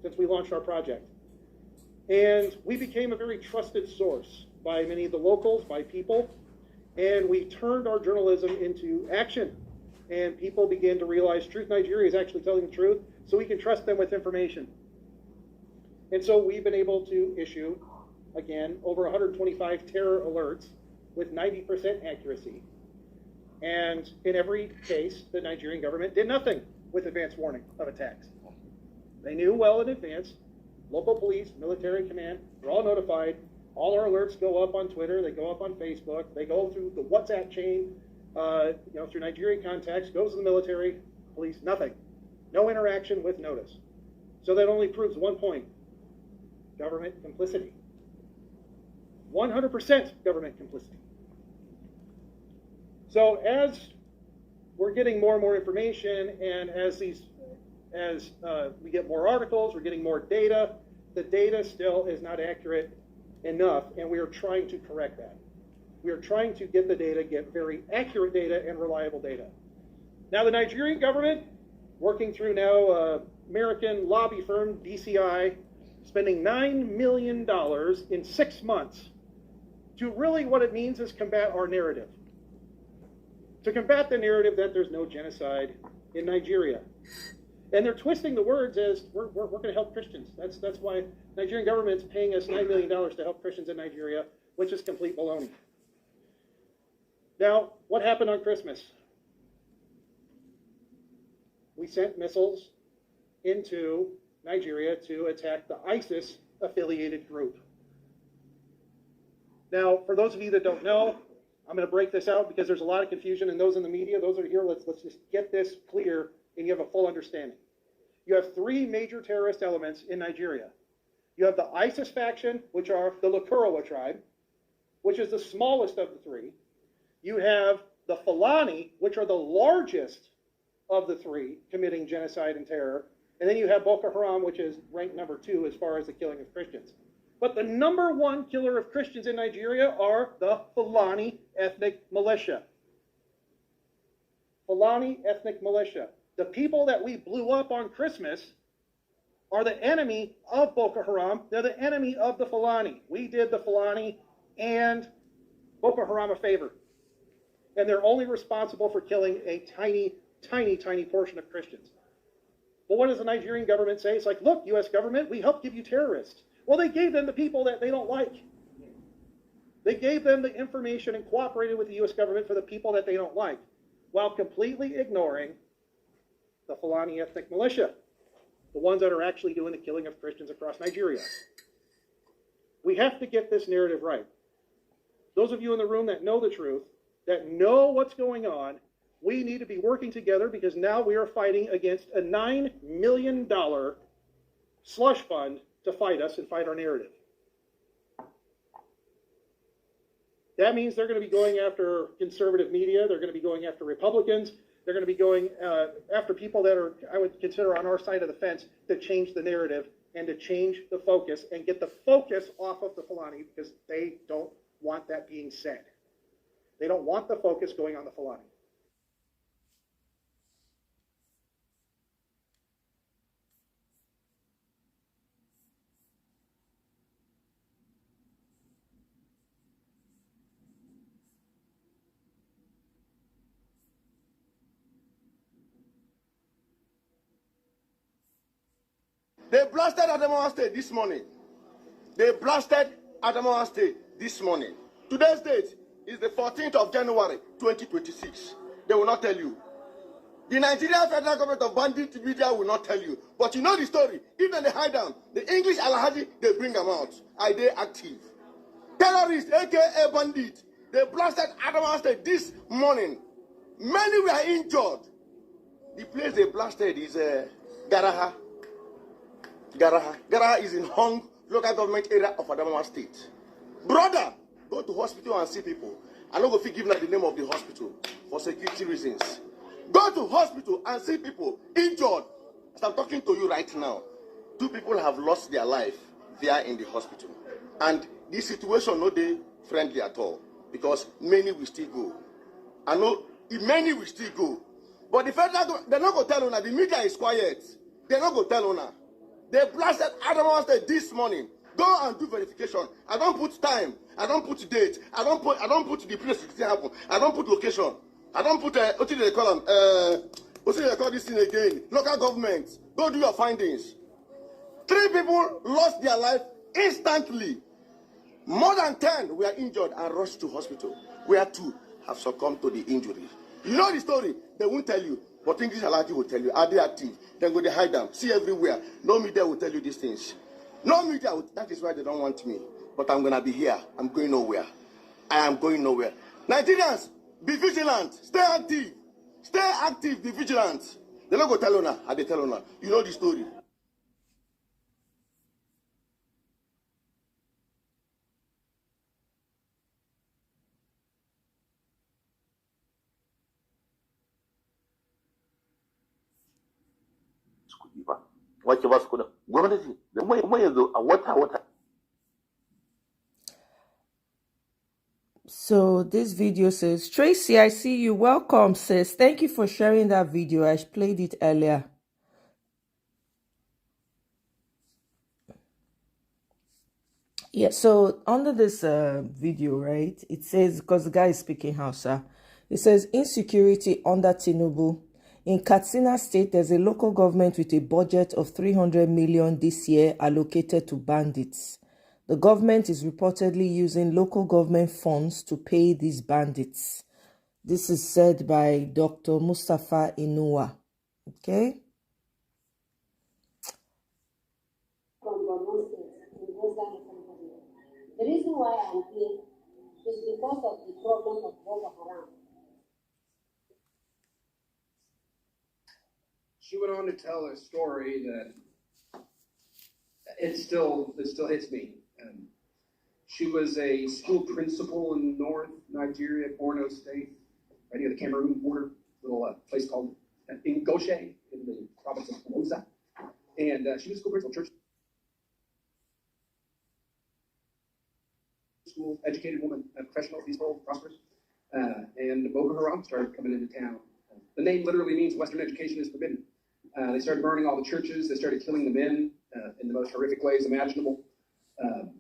since we launched our project. And we became a very trusted source by many of the locals, by people, and we turned our journalism into action. And people began to realize Truth Nigeria is actually telling the truth, so we can trust them with information. And so we've been able to issue, again, over 125 terror alerts with 90% accuracy. And in every case, the Nigerian government did nothing with advance warning of attacks. They knew well in advance. Local police, military command, were all notified. All our alerts go up on Twitter. They go up on Facebook. They go through the WhatsApp chain, through Nigerian contacts, goes to the military, police, nothing. No interaction with notice. So that only proves one point: government complicity. 100% government complicity. So as we're getting more and more information, and as we get more articles, we're getting more data, the data still is not accurate enough, and we are trying to correct that. We are trying to get the data, get very accurate data and reliable data. Now the Nigerian government, working through now American lobby firm, DCI, spending $9 million in 6 months to really what it means is combat our narrative. To combat the narrative that there's no genocide in Nigeria. And they're twisting the words as we're going to help Christians. That's why the Nigerian government's paying us $9 million to help Christians in Nigeria, which is complete baloney. Now, what happened on Christmas? We sent missiles into Nigeria to attack the ISIS-affiliated group. Now, for those of you that don't know, I'm going to break this out because there's a lot of confusion, and those in the media, those that are here, let's just get this clear and you have a full understanding. You have 3 major terrorist elements in Nigeria. You have the ISIS faction, which are the Lakurawa tribe, which is the smallest of the 3. You have the Fulani, which are the largest of the 3, committing genocide and terror. And then you have Boko Haram, which is ranked number 2 as far as the killing of Christians. But the number 1 killer of Christians in Nigeria are the Fulani ethnic militia. Fulani ethnic militia. The people that we blew up on Christmas are the enemy of Boko Haram. They're the enemy of the Fulani. We did the Fulani and Boko Haram a favor. And they're only responsible for killing a tiny, tiny, tiny portion of Christians. But what does the Nigerian government say? It's like, look, U.S. government, we helped give you terrorists. Well, they gave them the people that they don't like. They gave them the information and cooperated with the U.S. government for the people that they don't like, while completely ignoring the Fulani ethnic militia, the ones that are actually doing the killing of Christians across Nigeria. We have to get this narrative right. Those of you in the room that know the truth, that know what's going on, we need to be working together because now we are fighting against a $9 million slush fund to fight us and fight our narrative. That means they're going to be going after conservative media. They're going to be going after Republicans. They're going to be going after people that are, I would consider, on our side of the fence to change the narrative and to change the focus and get the focus off of the Fulani because they don't want that being said. They don't want the focus going on the Fulani. They blasted Adamawa State this morning. They blasted Adamawa State this morning. Today's date is the 14th of January, 2026. They will not tell you. The Nigerian federal government of bandit media will not tell you. But you know the story. Even they hide them. The English Alhaji, they bring them out. Are they active? Terrorists, aka bandit, they blasted Adamawa State this morning. Many were injured. The place they blasted is Garaha. Garaha is in Hong local government area of Adamawa State. Brother, go to hospital and see people. I'm not going to give you the name of the hospital for security reasons. Go to hospital and see people injured. As I'm talking to you right now, 2 people have lost their life there in the hospital. And this situation not they friendly at all because many will still go. I know many will still go. But the federal government, they're not going to tell Una. The media is quiet. They're not going to tell Una. They blasted Adamawa State this morning. Go and do verification. I don't put time. I don't put date. I don't put the place it happen. I don't put location. I don't put what do they call them? What do they call this thing again? Local government. Go do your findings. 3 people lost their life instantly. More than 10 were injured and rushed to hospital, where 2 have succumbed to the injury. You know the story. They won't tell you. But English Alhaji will tell you, are they active? Then go they hide them. See everywhere. No media will tell you these things. No media will, that is why they don't want me. But I'm going to be here. I'm going nowhere. I am going nowhere. Nigerians, be vigilant. Stay active. Stay active, be vigilant. They're not going to tell Una. Are they tell Una? You know the story. kuɗi ba. Wace ba su kuɗin? Gwamnati da mai yanzu a wata. So this video says, Tracy, I see you. Welcome, sis. Thank you for sharing that video. I played it earlier. Yeah, so under this video, right, it says, because the guy is speaking Hausa, it says, insecurity under Tinubu. In Katsina State, there's a local government with a budget of 300 million this year allocated to bandits. The government is reportedly using local government funds to pay these bandits. This is said by Dr. Mustafa Inua. Okay? The reason why I'm here is because of the problem of Boko Haram. She went on to tell a story that it still hits me. She was a school principal in North Nigeria, Borno State, right near the Cameroon border, little place called Ingoshe in the province of Moza. And she was a school principal, church school, educated woman, professional, peaceful, prosperous. And Boko Haram started coming into town. The name literally means Western education is forbidden. They started burning all the churches. They started killing the men in the most horrific ways imaginable.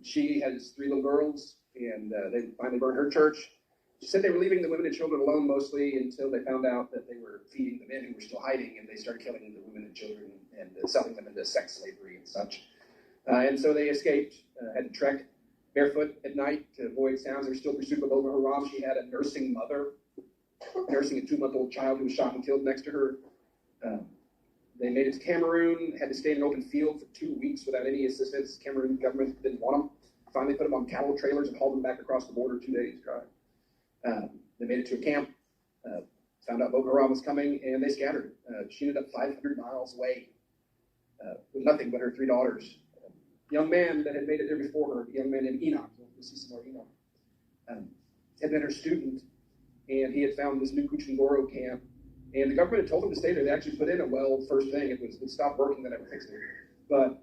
She has 3 little girls, and they finally burned her church. She said they were leaving the women and children alone mostly until they found out that they were feeding the men who were still hiding, and they started killing the women and children and selling them into sex slavery and such. And so they escaped, had to trek barefoot at night to avoid sounds. They were still pursued by Boko Haram. She had a nursing mother, nursing a 2-month-old child who was shot and killed next to her. They made it to Cameroon, had to stay in an open field for 2 weeks without any assistance. Cameroon government didn't want them. Finally put them on cattle trailers and hauled them back across the border 2 days drive. They made it to a camp, found out Boko Haram was coming, and they scattered. She ended up 500 miles away with nothing but her 3 daughters. A young man that had made it there before her, a young man named Enoch, we'll see some more Enoch, had been her student, and he had found this new Kuchingoro camp. And the government had told them to stay there. They actually put in a well first thing. It stopped working, then it fixed it. But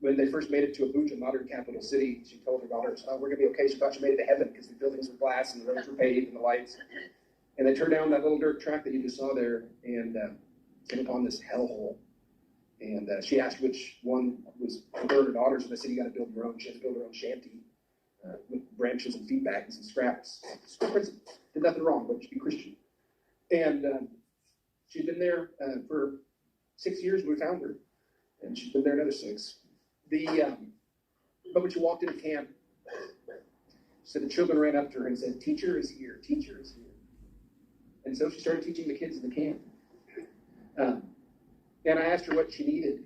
when they first made it to Abuja, modern capital city, she told her daughters, "Oh, we're going to be okay." She thought she made it to heaven because the buildings were glass and the roads were paved and the lights. And they turned down that little dirt track that you just saw there and came upon this hellhole. And she asked which one was her daughters, and they said, "You got to build your own." She had to build her own shanty with branches and feed bags and scraps. School principal did nothing wrong, but she'd be Christian. And she'd been there for 6 years when we found her, and she's been there another 6. But when she walked into camp, she said the children ran up to her and said, "Teacher is here, teacher is here." And so she started teaching the kids in the camp. And I asked her what she needed.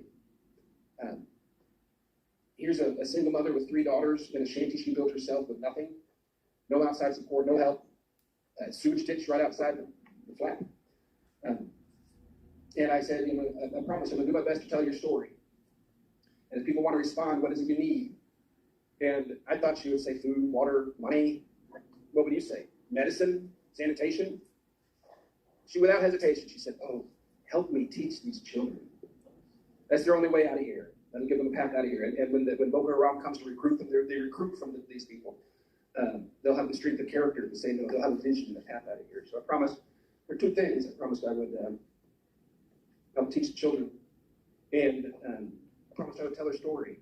Here's a single mother with 3 daughters in a shanty she built herself with nothing, no outside support, no help, sewage ditch right outside the flat. And I said, I promise I'm going to do my best to tell your story. And if people want to respond, what is it you need? And I thought she would say food, water, money. What would you say? Medicine? Sanitation? She, without hesitation, she said, "Oh, help me teach these children. That's their only way out of here. That'll give them a path out of here." And when Boko Haram comes to recruit them, they recruit from these people. They'll have the strength of character to say no. They'll have a vision and a path out of here. So I promised her 2 things. I promised I would help teach the children, and I promised I would tell her story.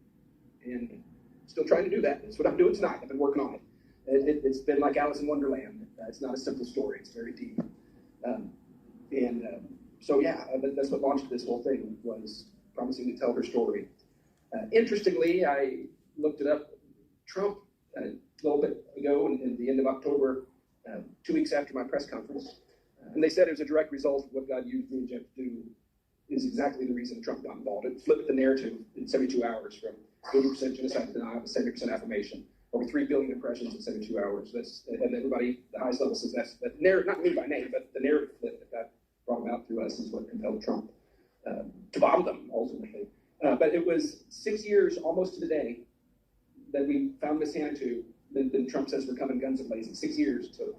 And still trying to do that. That's what I'm doing tonight. I've been working on it. It's been like Alice in Wonderland. It's not a simple story. It's very deep. So yeah, that's what launched this whole thing, was promising to tell her story. Interestingly, I looked it up. Trump, a little bit ago, in the end of October, 2 weeks after my press conference, and they said it was a direct result of what God used me and Jeff to do, is exactly the reason Trump got involved. It flipped the narrative in 72 hours from 80% genocide denial to 70% affirmation. Over 3 billion impressions in 72 hours. And everybody, the highest level says that's the narrative, not me by name, but the narrative that got brought about through us is what compelled Trump to bomb them, ultimately. But it was 6 years, almost to the day, that we found Miss Hannah. Then Trump says we're coming guns a-blazing. 6 years. So.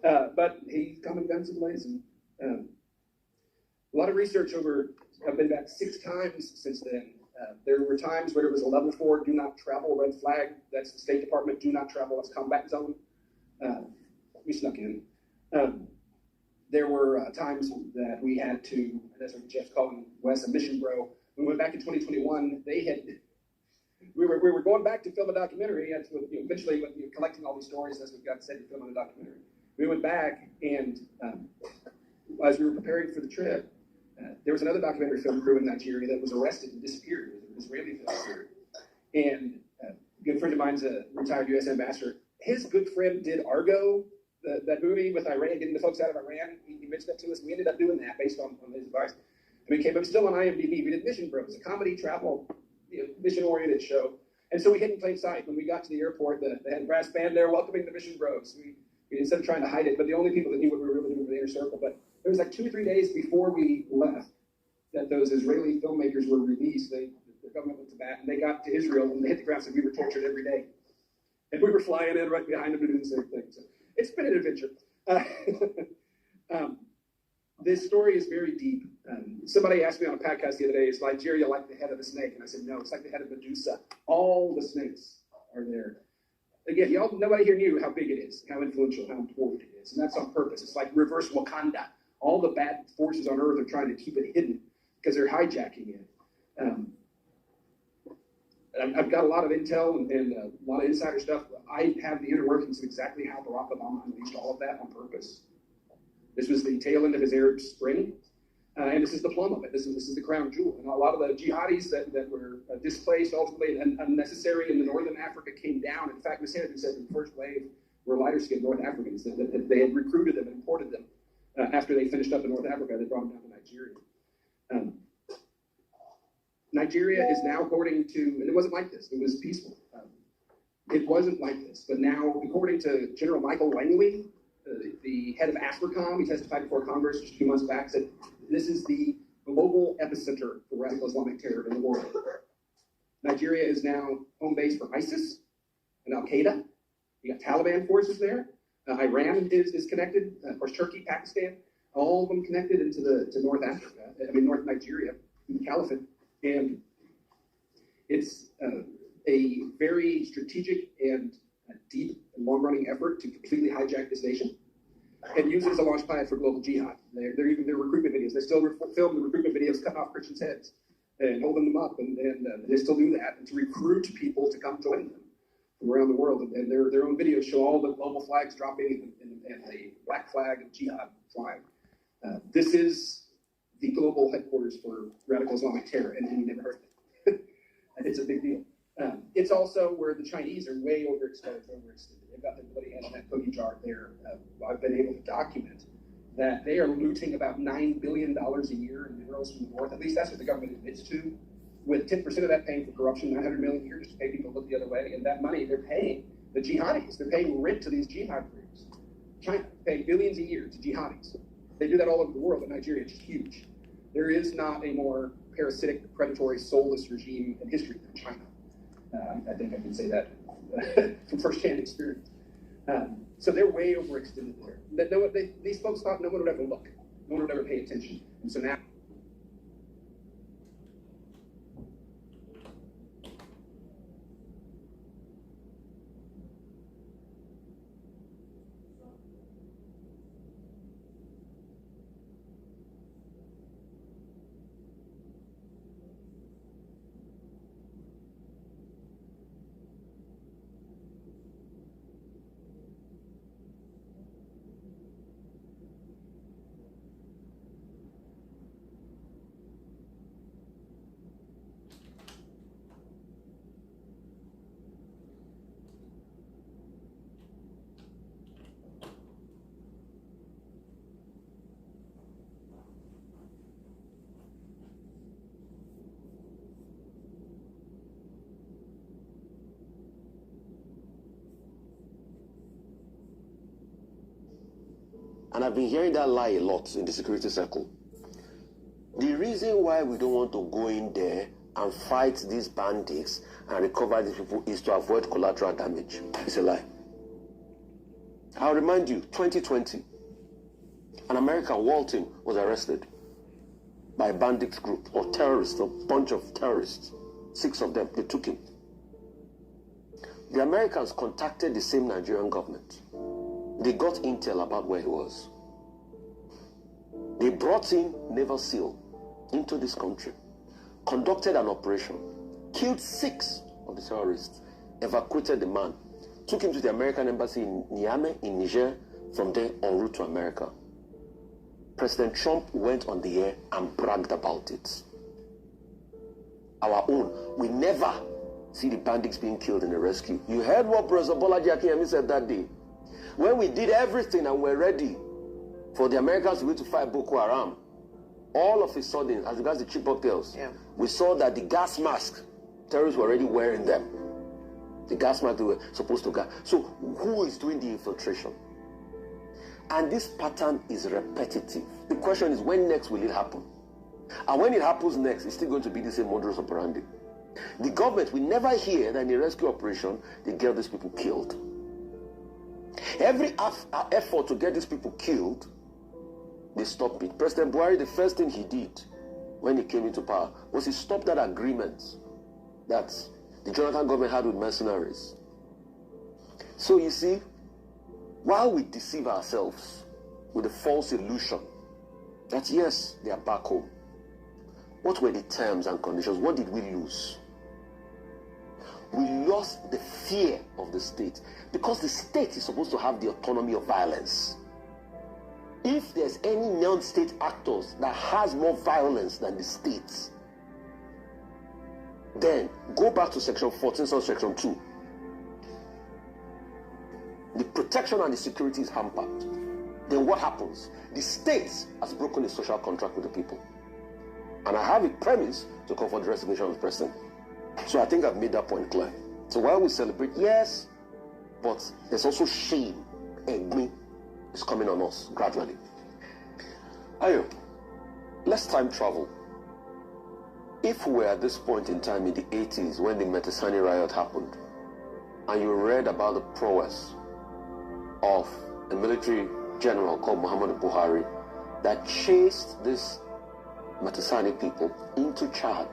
But he's coming guns a-blazing. A lot of research I've been back 6 times since then. There were times where it was a level 4 do not travel red flag. That's the State Department do not travel. That's combat zone. We snuck in. There were times that we had to, that's what Jeff's calling Wes a mission bro. When we went back in 2021, we were going back to film a documentary, and eventually collecting all these stories as we got set to film a documentary. We went back, and as we were preparing for the trip, there was another documentary film crew in Nigeria that was arrested and disappeared. It was an Israeli film. And a good friend of mine's a retired U.S. ambassador. His good friend did Argo, that movie with Iran, getting the folks out of Iran. He mentioned that to us. We ended up doing that based on his advice. And we came up still on IMDb. We did Mission Bros, a comedy travel, mission-oriented show. And so we hid in plain sight. When we got to the airport, they had a brass band there welcoming the Mission Bros. We instead of trying to hide it, but the only people that knew what we were really doing were the inner circle. But it was like 2 or 3 days before we left that those Israeli filmmakers were released. The government went to bat, and they got to Israel, and they hit the ground and said we were tortured every day. And we were flying in right behind them to do the same thing. So it's been an adventure. This story is very deep. Somebody asked me on a podcast the other day, is Nigeria like the head of a snake? And I said, no, it's like the head of Medusa. All the snakes are there. Again, nobody here knew how big it is, how influential, how important it is. And that's on purpose. It's like reverse Wakanda. All the bad forces on Earth are trying to keep it hidden because they're hijacking it. I've got a lot of intel and a lot of insider stuff. I have the inner workings of exactly how Barack Obama unleashed all of that on purpose. This was the tail end of his Arab Spring, and this is the plum of it. This is the crown jewel. And a lot of the jihadis that were displaced, ultimately and unnecessary in the northern Africa, came down. In fact, Ms. Hannity said the first wave were lighter-skinned North Africans. That they had recruited them and imported them after they finished up in North Africa. They brought them down to Nigeria. Nigeria is now, according to, and it wasn't like this, it was peaceful. It wasn't like this, but now, according to General Michael Langley, the head of AFRICOM, he testified before Congress just a few months back, said this is the global epicenter for radical Islamic terror in the world. Nigeria is now home base for ISIS and Al-Qaeda. You got Taliban forces there. Iran is connected. Of course, Turkey, Pakistan, all of them connected to North Africa, North Nigeria, the Caliphate. And it's a very strategic and deep and long-running effort to completely hijack this nation and use it as a launch pad for global jihad. They're even their recruitment videos. They still film the recruitment videos cutting off Christians' heads and holding them up, and they still do that, and to recruit people to come join them from around the world. And their own videos show all the global flags dropping and the black flag of jihad flying. This is the global headquarters for radical Islamic terror, and you never heard of it. It's a big deal. It's also where the Chinese are way overexposed, overextended. They've got their bloody hands in that cookie jar there. I've been able to document that they are looting about $9 billion a year in minerals from the north. At least that's what the government admits to, with 10% of that paying for corruption, $900 million a year just to pay people to look the other way. And that money they're paying the jihadis. They're paying rent to these jihad groups. China paying billions a year to jihadis. They do that all over the world, but Nigeria is just huge. There is not a more parasitic, predatory, soulless regime in history than China. I think I can say that from first-hand experience. So they're way overextended there. These folks thought no one would ever look. No one would ever pay attention. And so now... And I've been hearing that lie a lot in the security circle. The reason why we don't want to go in there and fight these bandits and recover these people is to avoid collateral damage. It's a lie. I'll remind you, 2020, an American, Walton, was arrested by a bandits group or terrorists, a bunch of terrorists. 6 of them, they took him. The Americans contacted the same Nigerian government. They got intel about where he was. They brought in Naval SEAL into this country, conducted an operation, killed 6 of the terrorists, evacuated the man, took him to the American embassy in Niamey in Niger, from there en route to America. President Trump went on the air and bragged about it. Our own, we never see the bandits being killed in the rescue. You heard what Professor Bolaji Akinyemi said that day. When we did everything and were ready for the Americans to go to fight Boko Haram, all of a sudden, as regards the Chibok girls, we saw that the gas mask, terrorists were already wearing them. The gas mask they were supposed to gas. So who is doing the infiltration? And this pattern is repetitive. The question is, when next will it happen? And when it happens next, it's still going to be the same modus operandi. The government will never hear that in a rescue operation, they get these people killed. Every effort to get these people killed, they stopped it. President Buhari, the first thing he did when he came into power was he stopped that agreement that the Jonathan government had with mercenaries. So you see, while we deceive ourselves with a false illusion that yes, they are back home, what were the terms and conditions? What did we lose? We lost the fear of the state, because the state is supposed to have the autonomy of violence. If there's any non-state actors that has more violence than the state, then go back to section 14 or section 2. The protection and the security is hampered. Then what happens? The state has broken a social contract with the people. And I have a premise to call for the resignation of the president. So I think I've made that point clear. So while we celebrate, yes, but there's also shame and me is coming on us gradually. Ayo, let's time travel. If we were at this point in time in the 80s when the Metisani riot happened, and you read about the prowess of a military general called Muhammadu Buhari that chased this Metisani people into Chad,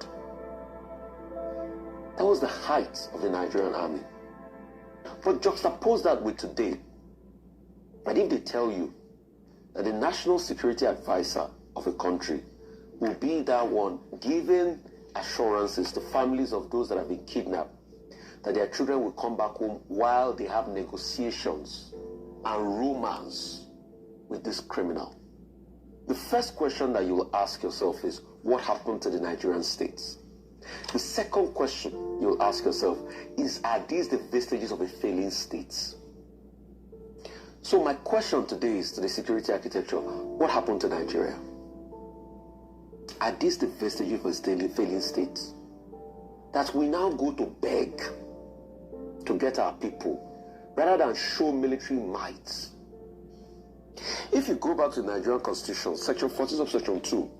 that was the height of the Nigerian army. But juxtapose that with today, and if they tell you that the national security advisor of a country will be that one giving assurances to families of those that have been kidnapped that their children will come back home while they have negotiations and romance with this criminal, the first question that you will ask yourself is, what happened to the Nigerian states? The second question you'll ask yourself is, are these the vestiges of a failing state? So my question today is to the security architecture, what happened to Nigeria? Are these the vestiges of a failing state? That we now go to beg to get our people, rather than show military might. If you go back to the Nigerian Constitution, section 14 of section 2,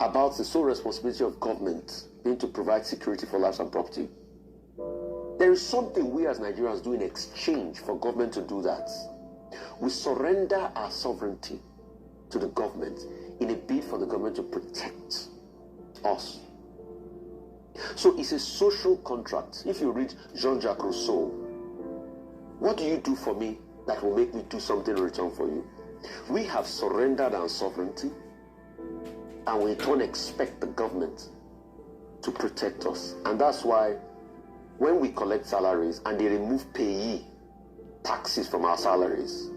about the sole responsibility of government being to provide security for lives and property, there is something we as Nigerians do in exchange for government to do that. We surrender our sovereignty to the government in a bid for the government to protect us. So it's a social contract. If you read Jean-Jacques Rousseau, what do you do for me that will make me do something in return for you? We have surrendered our sovereignty, and we don't expect the government to protect us. And that's why when we collect salaries and they remove payee taxes from our salaries,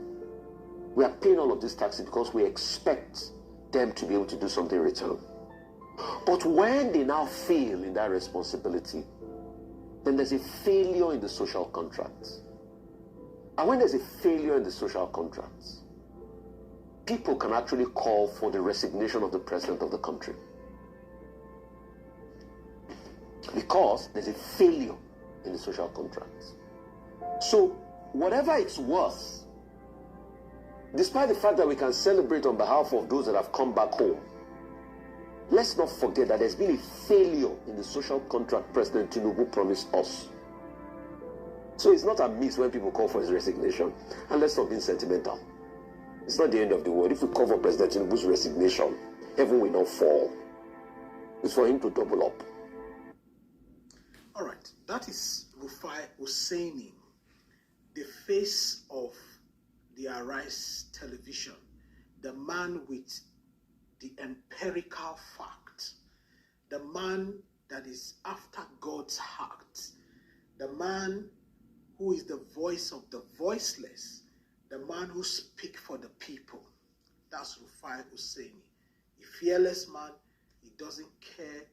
we are paying all of these taxes because we expect them to be able to do something in return. But when they now fail in that responsibility, then there's a failure in the social contract. And when there's a failure in the social contract, people can actually call for the resignation of the president of the country. Because there's a failure in the social contract. So, whatever it's worth, despite the fact that we can celebrate on behalf of those that have come back home, let's not forget that there's been a failure in the social contract President Tinubu promised us. So it's not amiss when people call for his resignation. And let's not be sentimental. It's not the end of the world. If we call for President Tinubu's resignation, heaven will not fall. It's for him to double up. All right, that is Rufai Hussaini, the face of the Arise television, the man with the empirical fact, the man that is after God's heart, the man who is the voice of the voiceless, the man who speaks for the people. That's Rufai Hussaini, a fearless man. He doesn't care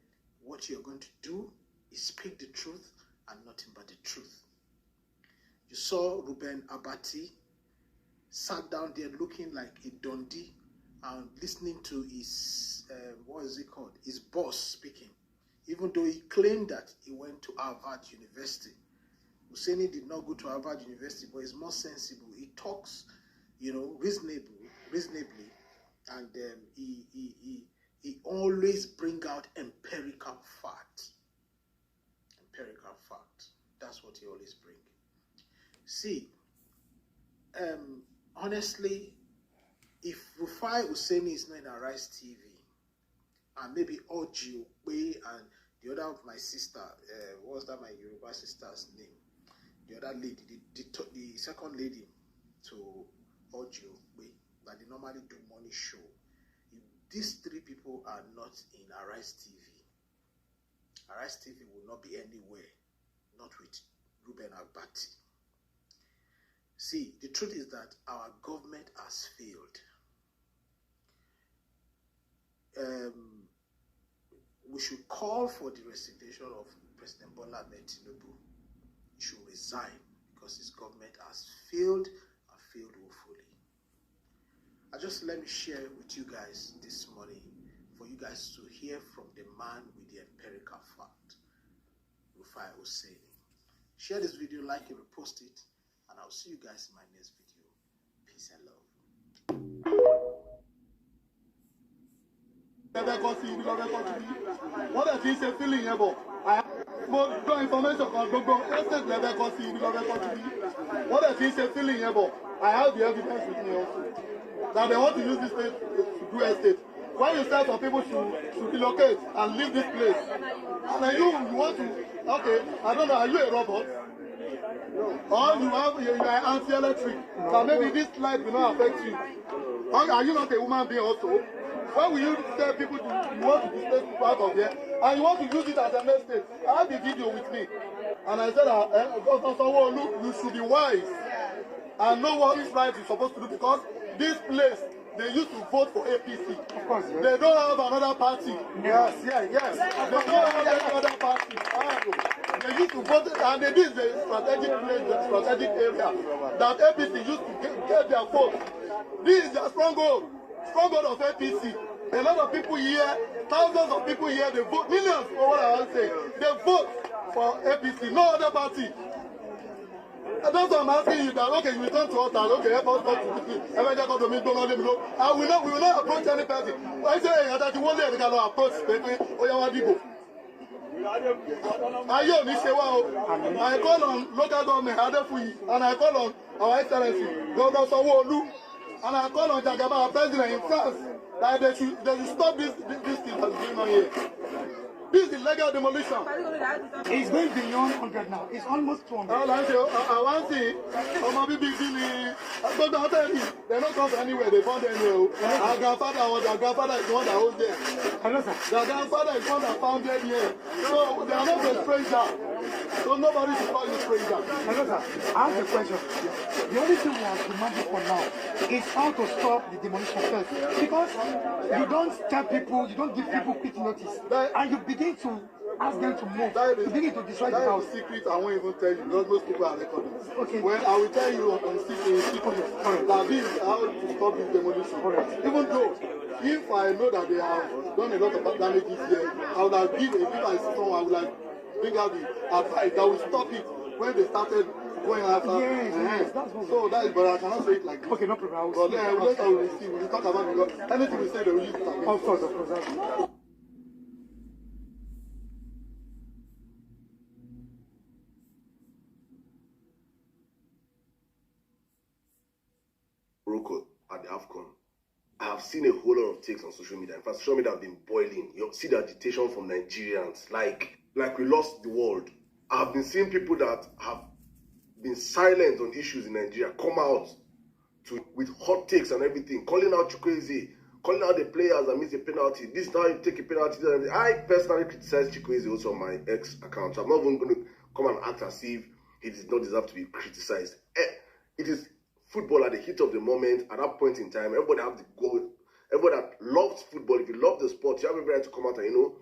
what you're going to do. He speaks the truth and nothing but the truth. You saw Reuben Abati sat down there looking like a Dundee and listening to his, what is it called? His boss speaking. Even though he claimed that he went to Harvard University. Hussaini did not go to Harvard University, but he's more sensible. He talks, reasonably, and he always bring out empirical fact. Empirical fact. That's what he always bring. See, honestly, if Rufai Hussaini is not in Arise TV, and maybe Oji Okpe and the other of my sister, what was that my Yoruba sister's name? The other lady, the second lady to Oji Okpe, that they normally do money show. If these three people are not in Arise TV, Arise TV will not be anywhere, not with Reuben Abati. See, the truth is that our government has failed. We should call for the resignation of President Bola Ahmed Tinubu. He should resign because his government has failed and failed woefully. Let me share with you guys this morning for you guys to hear from the man with the empirical fact, Rufai Hussaini. Share this video, like it, repost it, and I'll see you guys in my next video. Peace and love. What does he say feeling about? I have more information on what does he say feeling about? I have the evidence with me also. That they want to use this place to do estate. When you say some people should relocate and leave this place, and then you want to, okay, I don't know, are you a robot? Or you are anti-electric, that maybe this light will not affect you. Or are you not a human being also? When will you tell people you want to displace people out of here, and you want to use it as an estate? I have the video with me, and I said, Governor Sanwo-Olu, you should be wise and know what is right you're supposed to do, because this place, they used to vote for APC. Of course, yes. They don't have another party. Yes. They don't have any other party. They used to vote, and this is the strategic place, the strategic area that APC used to get their vote. This is their stronghold of APC. A lot of people here, thousands of people here, they vote, millions for what I was saying. They vote for APC, no other party. And that's why I'm asking you that, okay, you return to us, okay, help us go to this, and we will not approach any person. I say, that you won't let me approach people, I call on local government, and I call on our excellency, Governor Sanwo-Olu, and I call on Jagaba, our president in France, that they should stop this thing that's going on here. This is illegal demolition. It's going beyond 100 now. It's almost 200. I want to see. They're not come from anywhere. They found anywhere. Our grandfather is the one that was there. Hello, sir. Their grandfather is the one that found them here. So they are not a stranger. So nobody should call you stranger. Hello, sir. I have a question. The only thing we are demanding for now is how to stop the demolition first. Because you don't tell people, you don't give people quick notice. And you begin to ask them to move. You begin to destroy the house. Secret, I won't even tell you because most people are recording. Okay. Well, I will tell you on secret that this is how to stop this demolition. Even though, if I know that they have done a lot of damages here, I would have given, if I see someone, I would like bring out the advice that will stop it when they started going after. Yes, that's what. So that is, but I cannot say it like this. Okay, no problem. But then later we will see. We will talk about it because anything we say, they will use it again. Of course. Morocco at the AFCON. I have seen a whole lot of takes on social media. In fact, social media have been boiling. You see the agitation from Nigerians, like we lost the world. I've been seeing people that have been silent on issues in Nigeria come out with hot takes and everything, calling out Chukwueze, calling out the players that miss a penalty. This time you take a penalty. I personally criticize Chukwueze also on my ex account. So I'm not even going to come and act as if he does not deserve to be criticized. It is football at the heat of the moment. At that point in time, everybody have the goal. Everybody that loves football, if you love the sport, you have every right to come out and,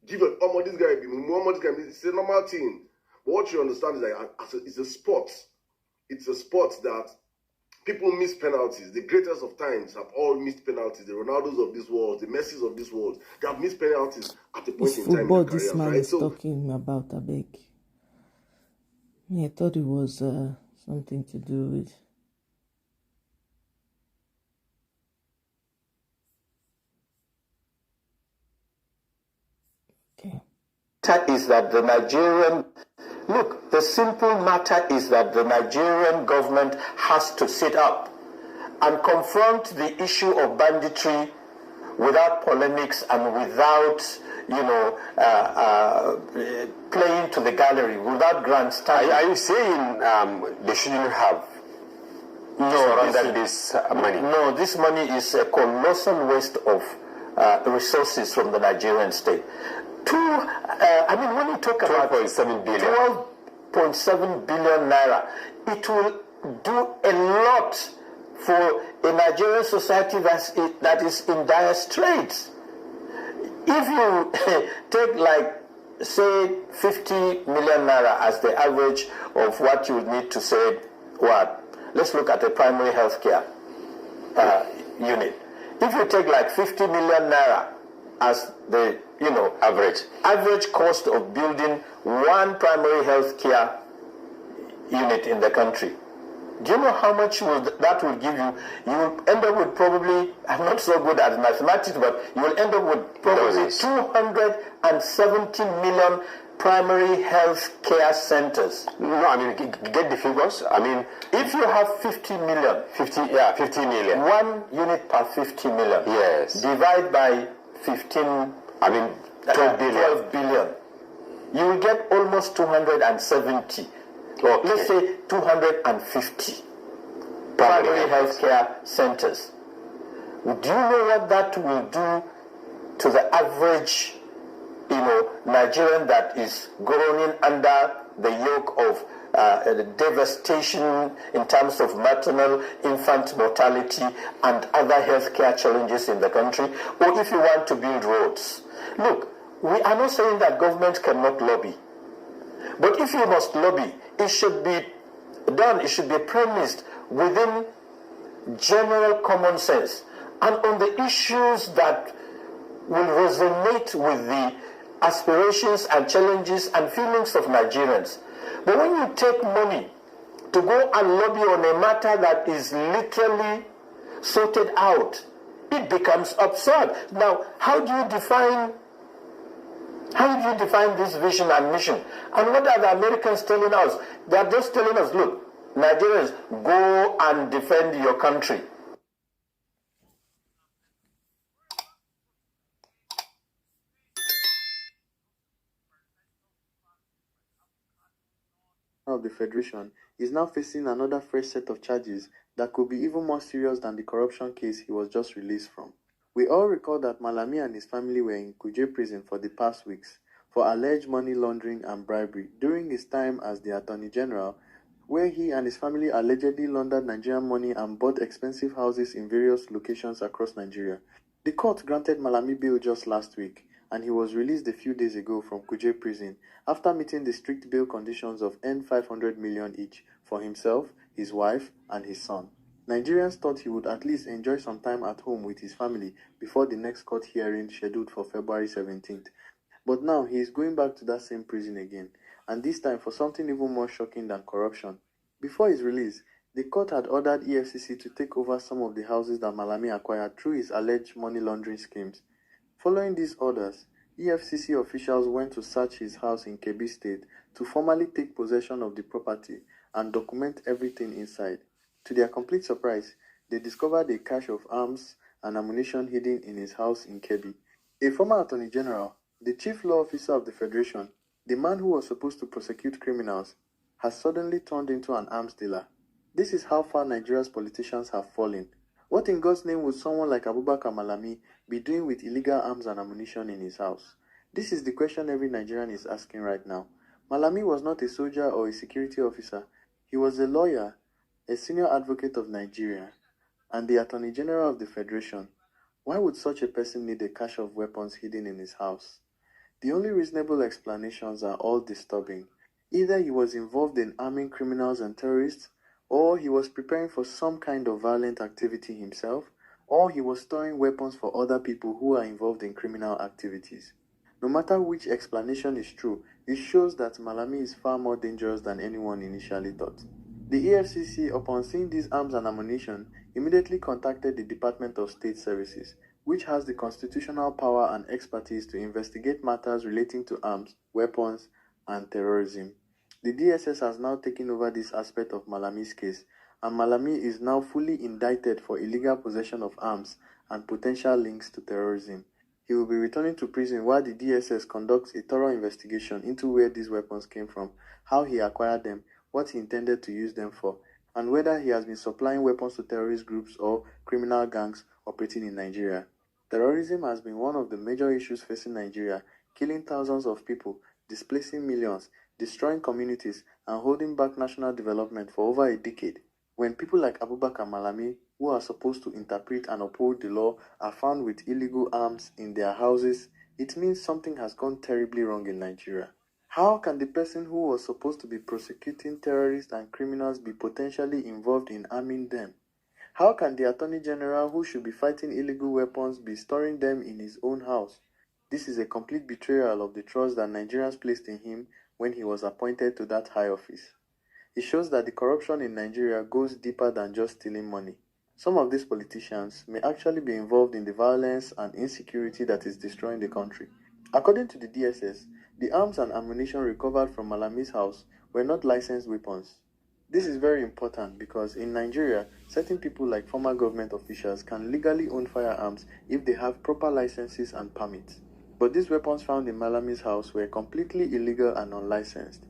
give a, this guy, it's a normal thing. But what you understand is that it's a sport. It's a sport that people miss penalties. The greatest of times have all missed penalties. The Ronaldos of this world, the Messis of this world, they have missed penalties at a point in time. Football, this man is talking about, Abeg. I thought it was something to do with. Okay. Is that the Nigerian look, the simple matter is that the Nigerian government has to sit up and confront the issue of banditry without polemics and without, playing to the gallery, without grandstanding. Are you saying they shouldn't have surrendered this money? No, this money is a colossal waste of resources from the Nigerian state. When you talk about 12.7 billion. 12.7 billion naira, it will do a lot for a Nigerian society that is in dire straits. If you take, say, 50 million naira as the average of what you would need to say, let's look at a primary healthcare unit. If you take 50 million naira as the average cost of building one primary health care unit in the country, do you know how much that will give you? You will end up with probably, I'm not so good at mathematics, but you will end up with probably 270 million primary health care centers. No, get the figures. If you have 50 million. 50 million. One unit per 50 million. Yes. Divide by 12 billion. You will get almost 270. Okay. Let's say 250 primary healthcare centers. Do you know what that will do to the average, Nigerian that is groaning under the yoke of devastation in terms of maternal infant mortality and other healthcare challenges in the country? Or if you want to build roads, look, we are not saying that government cannot lobby, but if you must lobby, it should be done, it should be premised within general common sense and on the issues that will resonate with the aspirations and challenges and feelings of Nigerians. But when you take money to go and lobby on a matter that is literally sorted out, it becomes absurd. Now, how do you define this vision and mission? And what are the Americans telling us? They are just telling us, look, Nigerians, go and defend your country. Of the Federation is now facing another fresh set of charges that could be even more serious than the corruption case he was just released from. We all recall that Malami and his family were in Kuje prison for the past weeks for alleged money laundering and bribery during his time as the Attorney General, where he and his family allegedly laundered Nigerian money and bought expensive houses in various locations across Nigeria. The court granted Malami bail just last week, and he was released a few days ago from Kuje prison after meeting the strict bail conditions of N$500 million each for himself, his wife, and his son. Nigerians thought he would at least enjoy some time at home with his family before the next court hearing scheduled for February 17th. But now he is going back to that same prison again, and this time for something even more shocking than corruption. Before his release, the court had ordered EFCC to take over some of the houses that Malami acquired through his alleged money laundering schemes. Following these orders, EFCC officials went to search his house in Kebbi State to formally take possession of the property and document everything inside. To their complete surprise, they discovered a cache of arms and ammunition hidden in his house in Kebbi. A former Attorney General, the Chief Law Officer of the Federation, the man who was supposed to prosecute criminals, has suddenly turned into an arms dealer. This is how far Nigeria's politicians have fallen. What in God's name would someone like Abubakar Malami be doing with illegal arms and ammunition in his house? This is the question every Nigerian is asking right now. Malami was not a soldier or a security officer. He was a lawyer, a senior advocate of Nigeria, and the Attorney General of the Federation. Why would such a person need a cache of weapons hidden in his house? The only reasonable explanations are all disturbing. Either he was involved in arming criminals and terrorists, or he was preparing for some kind of violent activity himself, or he was storing weapons for other people who are involved in criminal activities. No matter which explanation is true, it shows that Malami is far more dangerous than anyone initially thought. The EFCC, upon seeing these arms and ammunition, immediately contacted the Department of State Services, which has the constitutional power and expertise to investigate matters relating to arms, weapons, and terrorism. The DSS has now taken over this aspect of Malami's case, and Malami is now fully indicted for illegal possession of arms and potential links to terrorism. He will be returning to prison while the DSS conducts a thorough investigation into where these weapons came from, how he acquired them, what he intended to use them for, and whether he has been supplying weapons to terrorist groups or criminal gangs operating in Nigeria. Terrorism has been one of the major issues facing Nigeria, killing thousands of people, displacing millions, destroying communities, and holding back national development for over a decade. When people like Abubakar Malami, who are supposed to interpret and uphold the law, are found with illegal arms in their houses, it means something has gone terribly wrong in Nigeria. How can the person who was supposed to be prosecuting terrorists and criminals be potentially involved in arming them? How can the Attorney General, who should be fighting illegal weapons, be storing them in his own house? This is a complete betrayal of the trust that Nigerians placed in him when he was appointed to that high office. It shows that the corruption in Nigeria goes deeper than just stealing money. Some of these politicians may actually be involved in the violence and insecurity that is destroying the country. According to the DSS, the arms and ammunition recovered from Malami's house were not licensed weapons. This is very important because in Nigeria, certain people like former government officials can legally own firearms if they have proper licenses and permits. But these weapons found in Malami's house were completely illegal and unlicensed.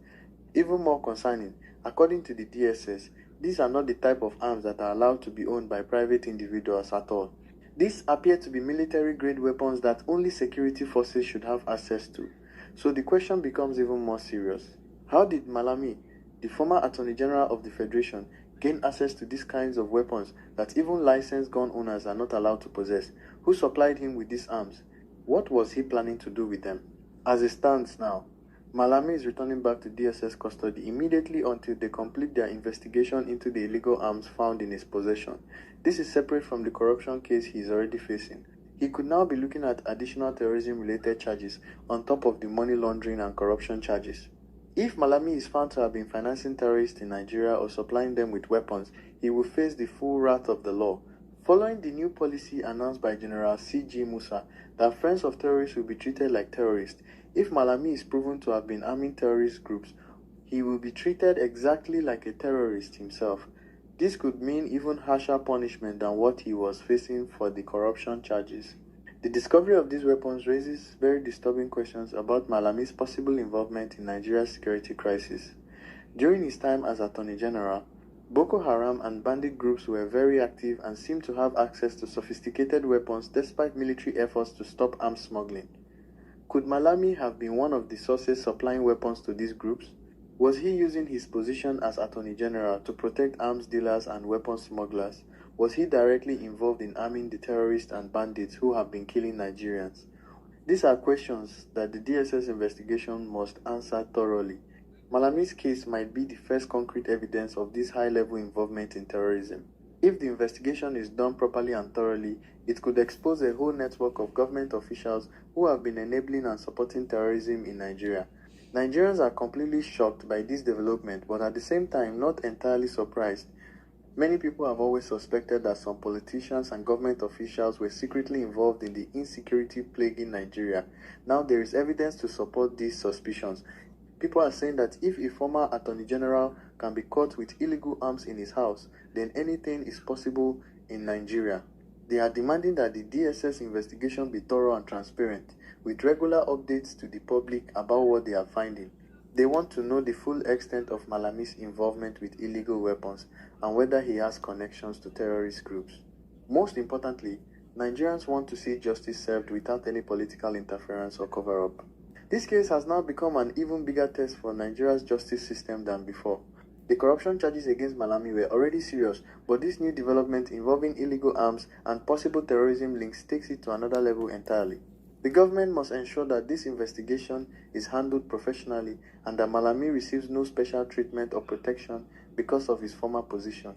Even more concerning, according to the DSS, these are not the type of arms that are allowed to be owned by private individuals at all. These appear to be military-grade weapons that only security forces should have access to. So the question becomes even more serious. How did Malami, the former Attorney General of the Federation, gain access to these kinds of weapons that even licensed gun owners are not allowed to possess? Who supplied him with these arms? What was he planning to do with them? As it stands now, Malami is returning back to DSS custody immediately until they complete their investigation into the illegal arms found in his possession. This is separate from the corruption case he is already facing. He could now be looking at additional terrorism-related charges on top of the money laundering and corruption charges. If Malami is found to have been financing terrorists in Nigeria or supplying them with weapons, he will face the full wrath of the law. Following the new policy announced by General C.G. Musa that friends of terrorists will be treated like terrorists, if Malami is proven to have been arming terrorist groups, he will be treated exactly like a terrorist himself. This could mean even harsher punishment than what he was facing for the corruption charges. The discovery of these weapons raises very disturbing questions about Malami's possible involvement in Nigeria's security crisis. During his time as Attorney General, Boko Haram and bandit groups were very active and seemed to have access to sophisticated weapons despite military efforts to stop arms smuggling. Could Malami have been one of the sources supplying weapons to these groups? Was he using his position as Attorney General to protect arms dealers and weapons smugglers? Was he directly involved in arming the terrorists and bandits who have been killing Nigerians? These are questions that the DSS investigation must answer thoroughly. Malami's case might be the first concrete evidence of this high-level involvement in terrorism. If the investigation is done properly and thoroughly, it could expose a whole network of government officials who have been enabling and supporting terrorism in Nigeria. Nigerians are completely shocked by this development, but at the same time not entirely surprised. Many people have always suspected that some politicians and government officials were secretly involved in the insecurity plaguing Nigeria. Now there is evidence to support these suspicions. People are saying that if a former Attorney General can be caught with illegal arms in his house, then anything is possible in Nigeria. They are demanding that the DSS investigation be thorough and transparent, with regular updates to the public about what they are finding. They want to know the full extent of Malami's involvement with illegal weapons and whether he has connections to terrorist groups. Most importantly, Nigerians want to see justice served without any political interference or cover-up. This case has now become an even bigger test for Nigeria's justice system than before. The corruption charges against Malami were already serious, but this new development involving illegal arms and possible terrorism links takes it to another level entirely. The government must ensure that this investigation is handled professionally and that Malami receives no special treatment or protection because of his former position.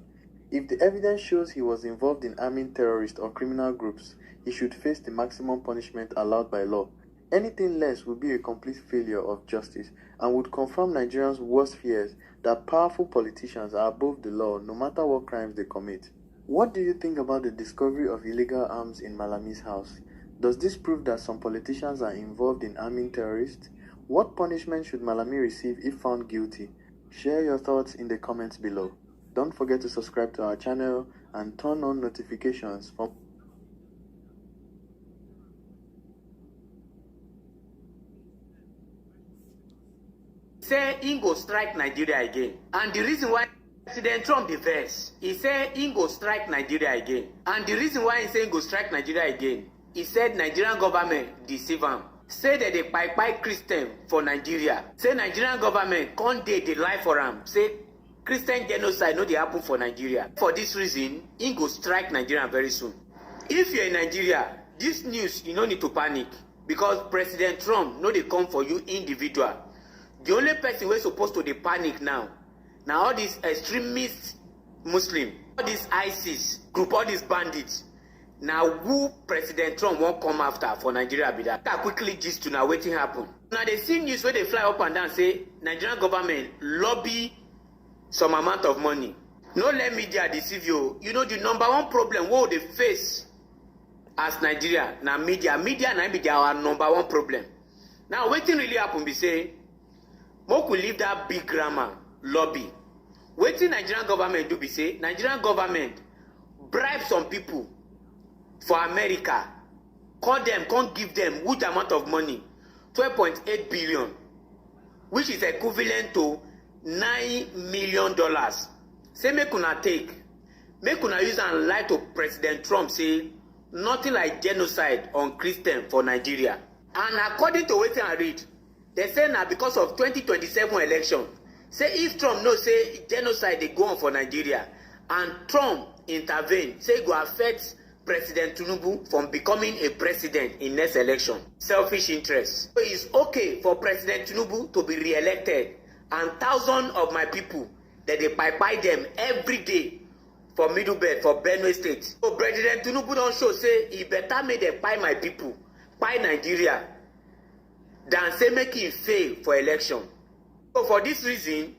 If the evidence shows he was involved in arming terrorist or criminal groups, he should face the maximum punishment allowed by law. Anything less would be a complete failure of justice and would confirm Nigerians' worst fears that powerful politicians are above the law no matter what crimes they commit. What do you think about the discovery of illegal arms in Malami's house? Does this prove that some politicians are involved in arming terrorists? What punishment should Malami receive if found guilty? Share your thoughts in the comments below. Don't forget to subscribe to our channel and turn on notifications for say he go strike Nigeria again. And the reason why President Trump the verse, he said he go strike Nigeria again. And the reason why he say he go strike Nigeria again, he said Nigerian government deceive him. Say that they buy Christian for Nigeria. Say Nigerian government can't they lie for him. Say Christian genocide no dey happen for Nigeria. For this reason, he go strike Nigeria very soon. If you're in Nigeria, this news you no need to panic because President Trump no dey come for you individual. The only person we're supposed to dey panic now all these extremist Muslim, all these ISIS group, all these bandits. Now who President Trump won't come after for Nigeria be that? I quickly gist to now waiting happen. Now they see news where they fly up and down say Nigerian government lobby some amount of money. No let media deceive you. You know the number one problem what they face as Nigeria now media now be our number one problem. Now waiting really happen be say Moku leave that big grammar lobby. Waiting Nigerian government do be say Nigerian government bribe some people for America. Call them, can't give them huge amount of money, 12.8 billion, which is equivalent to $9 million. Say make una use and lie to President Trump say nothing like genocide on Christian for Nigeria. And according to what I read, they say now because of 2027 election, say if Trump no say genocide they go on for Nigeria, and Trump intervene, say go affect President Tinubu from becoming a president in next election. Selfish interest. So it's okay for President Tinubu to be re-elected, and thousands of my people that they buy them every day for Middle Belt, for Benue State. So President Tinubu don't show say he better make them buy my people, buy Nigeria, than say make him fail for election. So for this reason,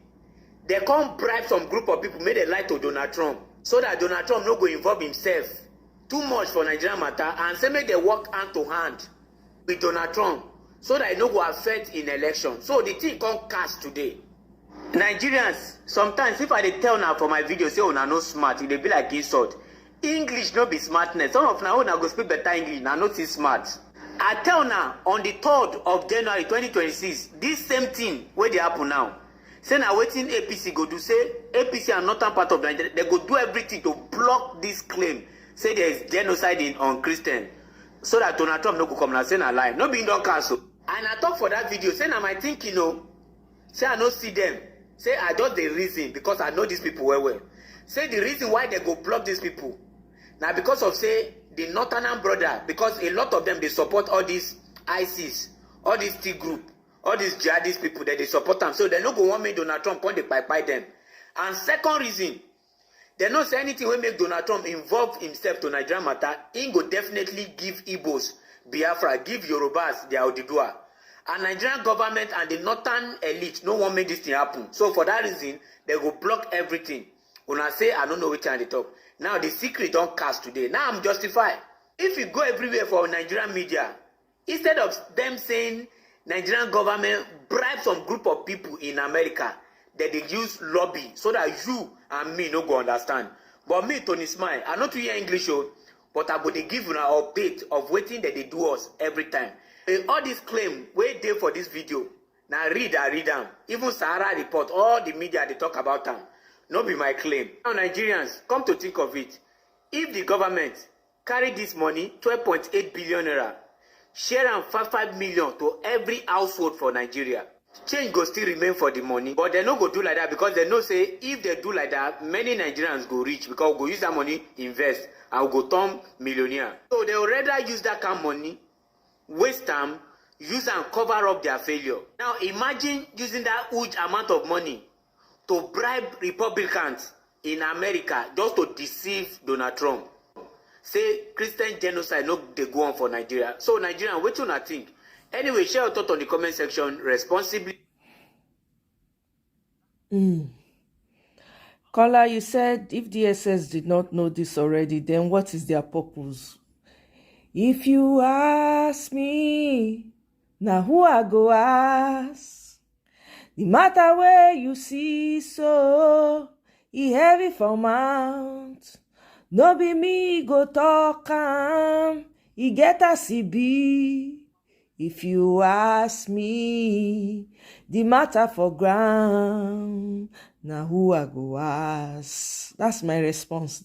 they can't bribe some group of people, make them lie to Donald Trump, so that Donald Trump no go involve himself too much for Nigerian matter, and say make they work hand to hand with Donald Trump, so that it no go affect in election. So the thing can't cast today. Nigerians, sometimes if I dey tell now for my video, say una no smart, it dey be like insult. English no be smartness. Some of now go speak better English, now not smart. I tell now on the 3rd of January 2026, this same thing where they happen now. Say now waiting APC go do, say APC and northern part of Nigeria, they go do everything to block this claim. Say there is genocide on Christian, so that Donald Trump no go come and say na lie. No being done cancel. And I talk for that video, say now my thinking, say I no see them. Say I just the reason because I know these people well. Say the reason why they go block these people now because of say the northern brother, because a lot of them they support all these ISIS, all these T group, all these jihadist people that they support them. So they no go want me Donald Trump come they buy them. And second reason, they don't say anything will make Donald Trump involve himself to Nigerian matter. He go definitely give Igbos Biafra, give Yorubas their Odigua. And Nigerian government and the northern elite no one make this thing happen. So for that reason, they go block everything. When I say I don't know which time they talk. Now the secret don't cast today. Now I'm justified. If you go everywhere for Nigerian media, instead of them saying Nigerian government bribe some group of people in America, that they use lobby so that you and me no go understand. But me, Tony Smile, I know to hear English. but I go dey give una update of wetin dem dey do us every time. All this claim wey dey for this video, na I read am. Even Sahara report, all the media dey talk about am. No be my claim. Now Nigerians, come to think of it, if the government carry this money, 12.8 billion naira, share am 5 million to every household for Nigeria, change go still remain for the money. But they no go do like that, because they know say if they do like that, many Nigerians go rich, because we go use that money invest and we go turn millionaire. So they would rather use that kind of money, waste time, use and cover up their failure. Now imagine using that huge amount of money to bribe Republicans in America just to deceive Donald Trump. Say Christian genocide no dey go on for Nigeria. So Nigerian, what you think? Anyway, share your thought on the comment section responsibly. Kola, you said if DSS did not know this already, then what is their purpose? If you ask me, now who I go ask? The matter where you see so, he heavy for mount. No be me go talk am, he get as he be. If you ask me, the matter for ground, now who I go ask? That's my response.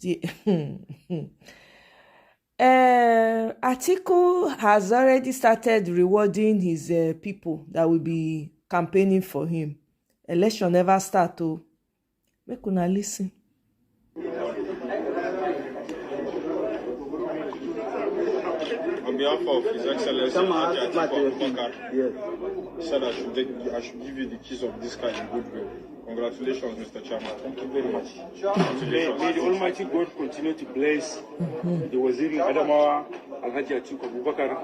Atiku has already started rewarding his people that will be campaigning for him. Election never start, oh. Make una listen. On behalf of His Excellency Atiku Abubakar, he said I should give you the keys of this car in goodwill. Congratulations, Mr. Chairman. Thank you very much. May the Almighty God continue to bless the Waziri Adamawa Alhaji Atiku Abubakar,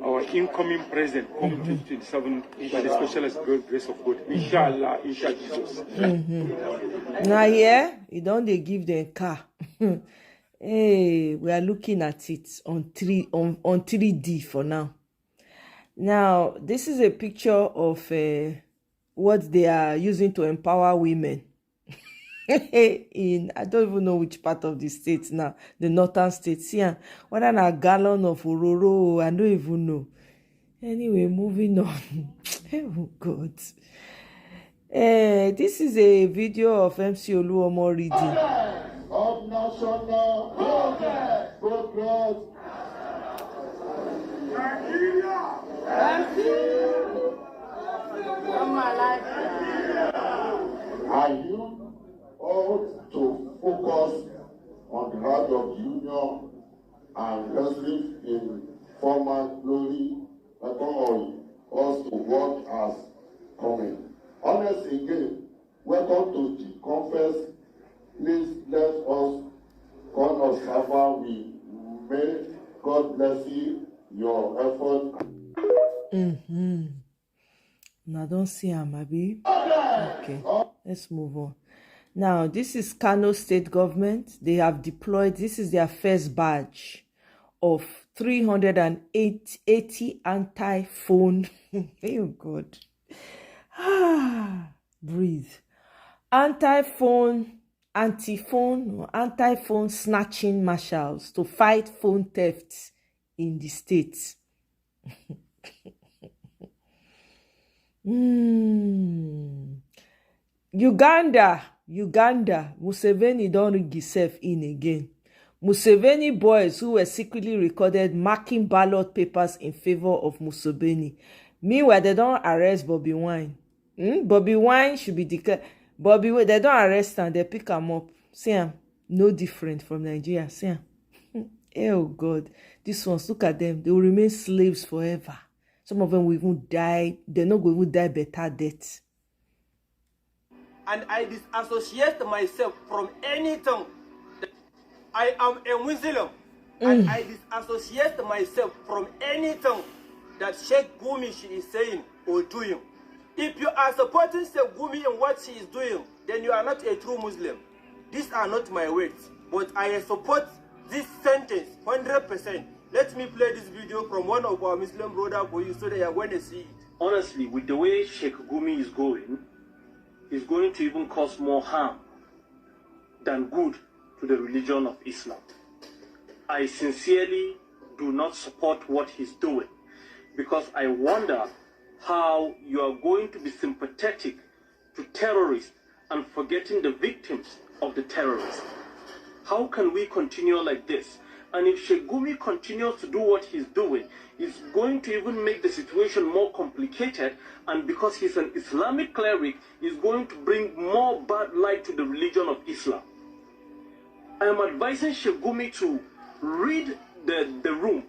our incoming president, come 2027 by the specialist grace of God. Inshallah, inshallah Jesus. Now here, you don't they give them car. Hey, we are looking at it on 3D for now. Now, this is a picture of what they are using to empower women. I don't even know which part of the state now, the northern states. Yeah, whether a gallon of Ororo, I don't even know. Anyway, moving on. Oh God. This is a video of MC Oluomo reading. Of national progress. Nigeria. Are you all to focus on the heart of the union and wrestling in former glory, us to what has coming? Honest again, welcome to the conference. Please let us call us Saba. We may God bless you, your effort. Now don't see him, Abi. Okay, let's move on. Now, this is Kano State Government. They have deployed, this is their first batch of 380 anti-phone. Oh God. Breathe. Anti-phone snatching marshals to fight phone thefts in the states. Uganda, Museveni don't rig himself in again. Museveni boys who were secretly recorded marking ballot papers in favor of Museveni. Meanwhile, they don't arrest Bobby Wine. Bobby Wine should be declared. They don't arrest him, they pick him up. See him, no different from Nigeria. See him. Oh God, these ones, look at them. They will remain slaves forever. Some of them will even die. They're not going to die better death. And I disassociate myself from anything. I am a Muslim. And I disassociate myself from anything that Sheikh Gumi she is saying or doing. If you are supporting Sheikh Gumi in what she is doing, then you are not a true Muslim. These are not my words, but I support this sentence 100%. Let me play this video from one of our Muslim brothers for you so that you are going to see it. Honestly, with the way Sheikh Gumi is going to even cause more harm than good to the religion of Islam. I sincerely do not support what he's doing, because I wonder how you are going to be sympathetic to terrorists and forgetting the victims of the terrorists. How can we continue like this? And if Shegumi continues to do what he's doing, it's going to even make the situation more complicated, and because he's an Islamic cleric, he's going to bring more bad light to the religion of Islam. I am advising Shegumi to read the room.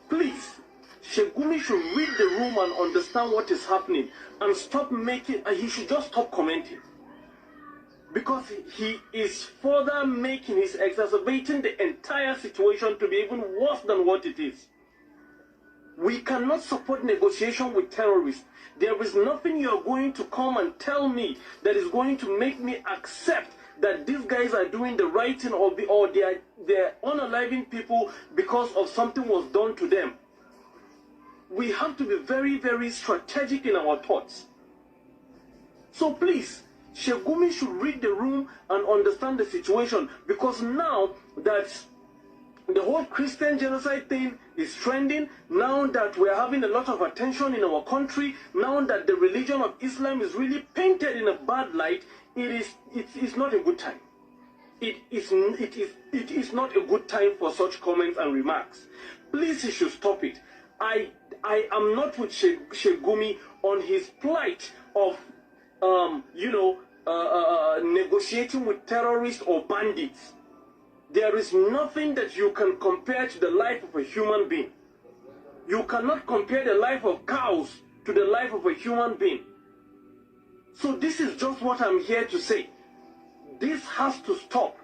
Please, Shegumi should read the room and understand what is happening, and stop making, he should just stop commenting. Because he is further he's exacerbating the entire situation to be even worse than what it is. We cannot support negotiation with terrorists. There is nothing you are going to come and tell me that is going to make me accept that these guys are doing the right thing, or they're unaliving people because of something was done to them. We have to be very, very strategic in our thoughts. So please, Shegumi should read the room and understand the situation, because now that the whole Christian genocide thing is trending, now that we're having a lot of attention in our country, now that the religion of Islam is really painted in a bad light, it is not a good time. It is not a good time for such comments and remarks. Please, he should stop it. I am not with Shegumi on his plight of negotiating with terrorists or bandits. There is nothing that you can compare to the life of a human being. You cannot compare the life of cows to the life of a human being. So this is just what I'm here to say. This has to stop.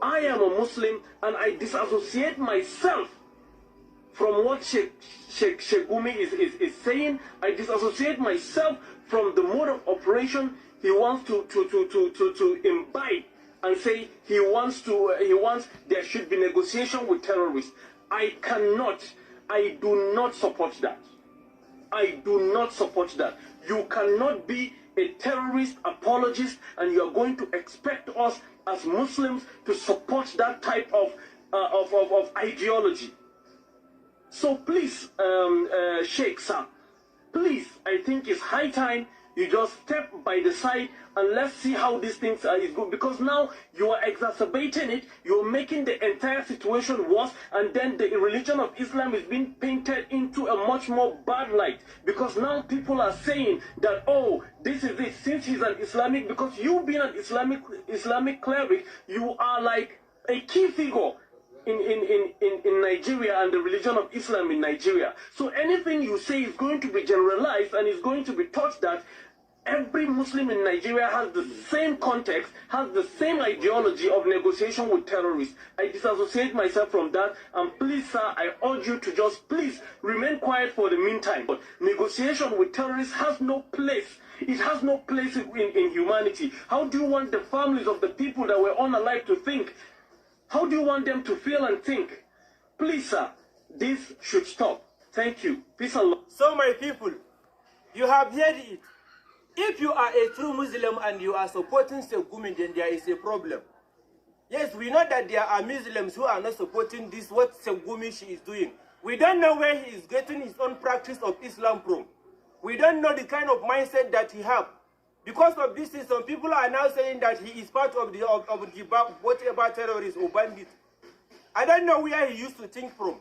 I am a Muslim, and I disassociate myself from what Shegumi is saying. I disassociate myself from the mode of operation he wants to imbibe, and say he wants there should be negotiation with terrorists. I do not support that. I do not support that. You cannot be a terrorist apologist and you are going to expect us as Muslims to support that type of ideology. So please, Sheikh Sam, please, I think it's high time you just step by the side and let's see how these things is good, because now you are exacerbating it, you're making the entire situation worse, and then the religion of Islam is being painted into a much more bad light, because now people are saying that, oh, this is it, since he's an Islamic, because you being an Islamic cleric, you are like a key figure in Nigeria and the religion of Islam in Nigeria. So anything you say is going to be generalized and is going to be taught that every Muslim in Nigeria has the same context, has the same ideology of negotiation with terrorists. I disassociate myself from that, and please, sir, I urge you to just please remain quiet for the meantime. But negotiation with terrorists has no place. It has no place in humanity. How do you want the families of the people that were unalive to think? How do you want them to feel and think? Please, sir, this should stop. Thank you. Peace and love. So, my people, you have heard it. If you are a true Muslim and you are supporting Shegumi, then there is a problem. Yes, we know that there are Muslims who are not supporting this, what Shegumi is doing. We don't know where he is getting his own practice of Islam from. We don't know the kind of mindset that he has. Because of this, some people are now saying that he is part of the whatever terrorist or bandit. I don't know where he used to think from.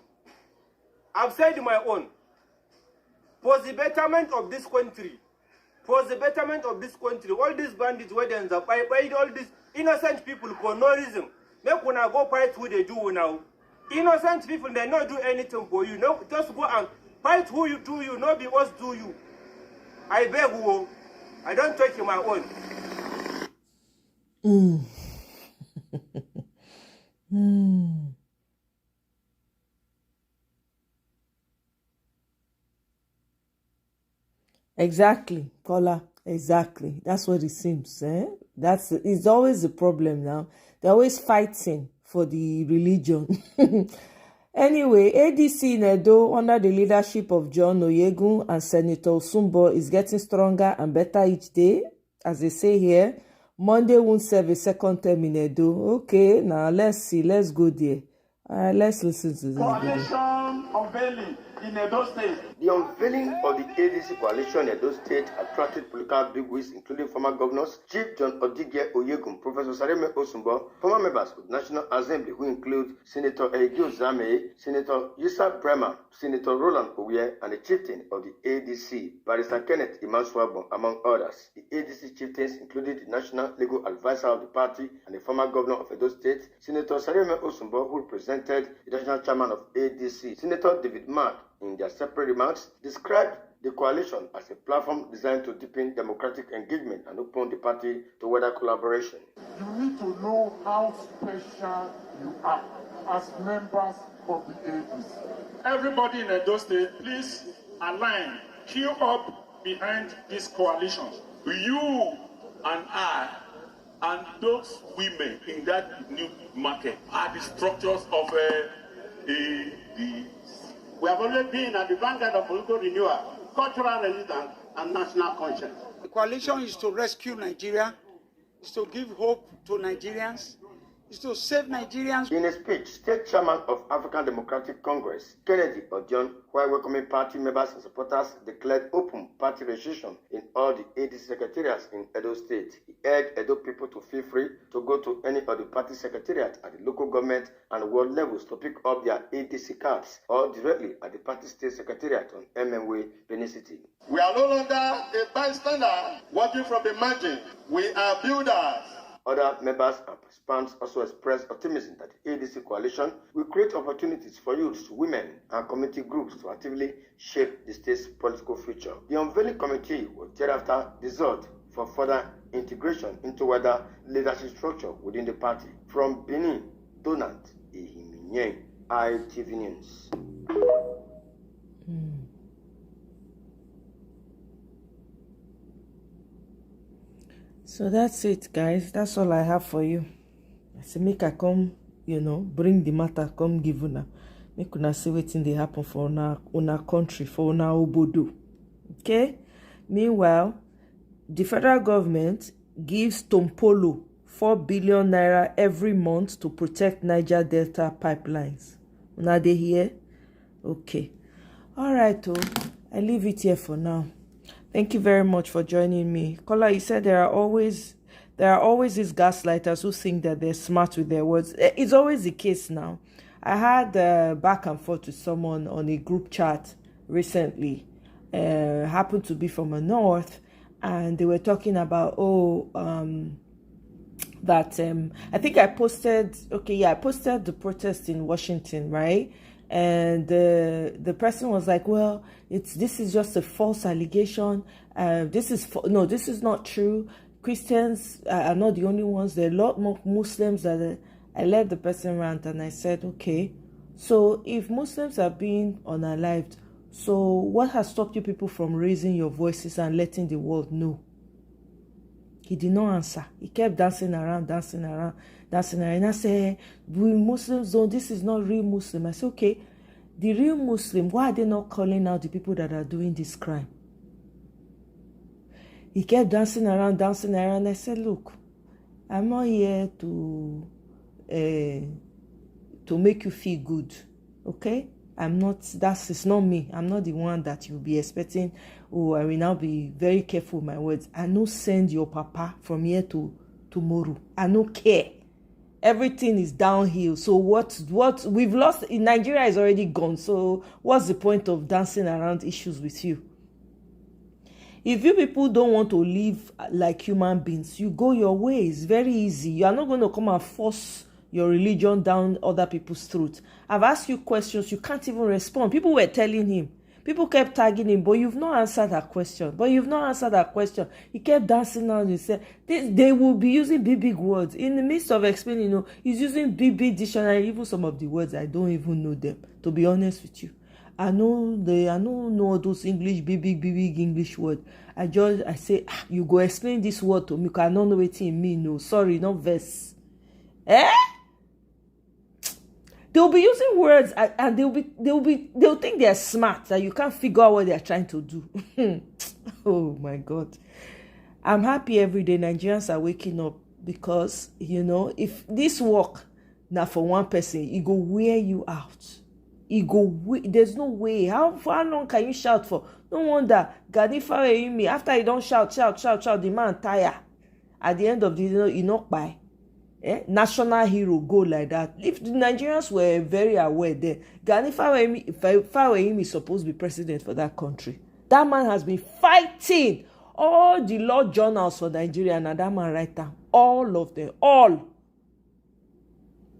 I've said my own. For the betterment of this country, all these bandits, where they fight all these innocent people for no reason. Make una go fight who they do now. Innocent people, they not do anything for you. No, just go and fight who you do you, not be us do you. I beg you. I don't take my own. Exactly, Kola. Exactly. That's what it seems. It's always the problem now. They're always fighting for the religion. Anyway, ADC in Edo, under the leadership of John Oyegun and Senator Osumbo, is getting stronger and better each day. As they say here, Monday won't serve a second term in Edo. Okay, now let's see. Let's go there. All right, let's listen to this video. Coalition unveiling in Edo State. The unveiling of the ADC coalition in Edo State attracted political bigwigs, including former governors Chief John Odige Oyegun, Professor Sareme Osumbo, former members of the National Assembly, who include Senator Egil Zame, Senator Yusa Brema, Senator Roland Owie, and the chieftain of the ADC, Barrister Kenneth Imaswabo, among others. The ADC chieftains included the National Legal Advisor of the party and the former governor of Edo State, Senator Sareme Osumbo, who represented the national chairman of ADC, Senator David Mark, in their separate remarks, described the coalition as a platform designed to deepen democratic engagement and open the party to wider collaboration. You need to know how special you are as members of the ADC. Everybody in Edo State, please align, queue up behind this coalition. You and I and those women in that new market are the structures of ADC. We have always been at the vanguard of political renewal, cultural resistance, and national conscience. The coalition is to rescue Nigeria, is to give hope to Nigerians, is to save Nigerians. In a speech, State Chairman of African Democratic Congress, Kennedy Odion, while welcoming party members and supporters, declared open party registration in all the ADC secretariats in Edo State. He urged Edo people to feel free to go to any of the party secretariats at the local government and world levels to pick up their ADC cards or directly at the party state secretariat on MMW, Benin City. We are no longer a bystander working from the margin. We are builders. Other members and participants also expressed optimism that the ADC coalition will create opportunities for youths, women, and community groups to actively shape the state's political future. The unveiling committee will thereafter dissolve for further integration into wider leadership structure within the party. From Benin, Donald Ihiminyeng, ITV News. So that's it, guys. That's all I have for you. I say make I come, bring the matter, come give una. Make una see wetin dey happen for una country, for una obodo. Okay? Meanwhile, the federal government gives Tompolo 4 billion naira every month to protect Niger Delta pipelines. Una dey hear? Okay. All right, I leave it here for now. Thank you very much for joining me. Kola, you said there are always these gaslighters who think that they're smart with their words. It's always the case now. I had back and forth with someone on a group chat recently. Happened to be from the north, and they were talking about I think I posted the protest in Washington, right? And the person was like, well, this is just a false allegation. This is not true. Christians are not the only ones. There are a lot more Muslims that I let the person rant, and I said, okay, so if Muslims are being unalived, so what has stopped you people from raising your voices and letting the world know? He did not answer. He kept dancing around. And I said, we Muslims don't, this is not real Muslim. I said, okay, the real Muslim, why are they not calling out the people that are doing this crime? He kept dancing around. I said, look, I'm not here to make you feel good, okay? It's not me. I'm not the one that you'll be expecting. Oh, I will now be very careful with my words. I no send your papa from here to tomorrow. I no care. Everything is downhill. So what we've lost in Nigeria is already gone. So what's the point of dancing around issues with you? If you people don't want to live like human beings, you go your way. It's very easy. You are not going to come and force your religion down other people's throats. I've asked you questions, you can't even respond. People were telling him. People kept tagging him, but you've not answered that question. He kept dancing around. He said, they will be using big words. In the midst of explaining, he's using big dictionary, even some of the words, I don't even know them, to be honest with you. I don't know those big English words. I say, you go explain this word to me, because I don't know what it means. No, sorry, not verse. They'll be using words and they'll think they're smart, that you can't figure out what they're trying to do. Oh my God. I'm happy every day Nigerians are waking up, because, if this work now for one person, it go wear you out. There's no way. How long can you shout for? No wonder Gani Fawehinmi, after he don't shout, the man tire. At the end of the day, he not buy. National hero go like that. If the Nigerians were very aware then, Gani Fawehinmi is supposed to be president for that country. That man has been fighting all the law journals for Nigeria, and that man write down all of them, all.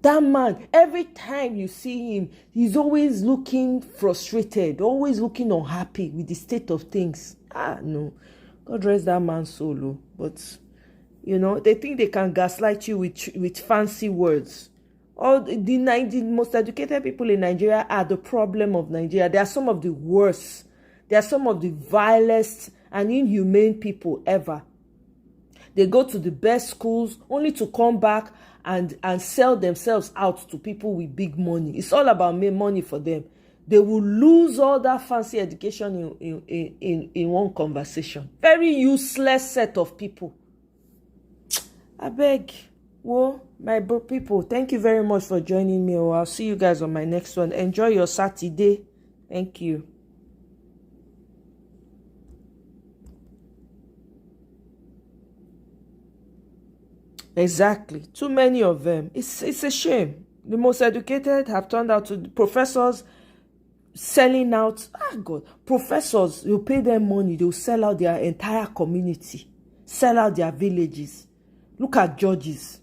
That man, every time you see him, he's always looking frustrated, always looking unhappy with the state of things. No. God rest that man's soul. But, they think they can gaslight you with fancy words. All the most educated people in Nigeria are the problem of Nigeria. They are some of the worst. They are some of the vilest and inhumane people ever. They go to the best schools only to come back and sell themselves out to people with big money. It's all about money for them. They will lose all that fancy education in one conversation. Very useless set of people. I beg. Well, my people, thank you very much for joining me. I'll see you guys on my next one. Enjoy your Saturday. Thank you. Exactly. Too many of them. It's a shame. The most educated have turned out to professors selling out. God. Professors, you pay them money, they'll sell out their entire community, sell out their villages. Look at judges.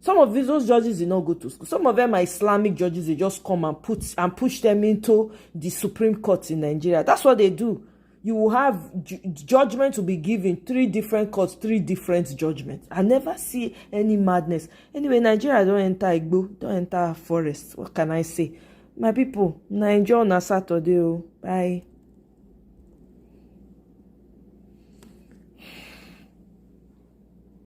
Some of those judges did not go to school. Some of them are Islamic judges. They just come and push them into the Supreme Court in Nigeria. That's what they do. You will have judgment to be given, 3 different courts, 3 different judgments. I never see any madness. Anyway, Nigeria don't enter Igbo, don't enter forest. What can I say? My people, Nigeria on a Saturday. Bye.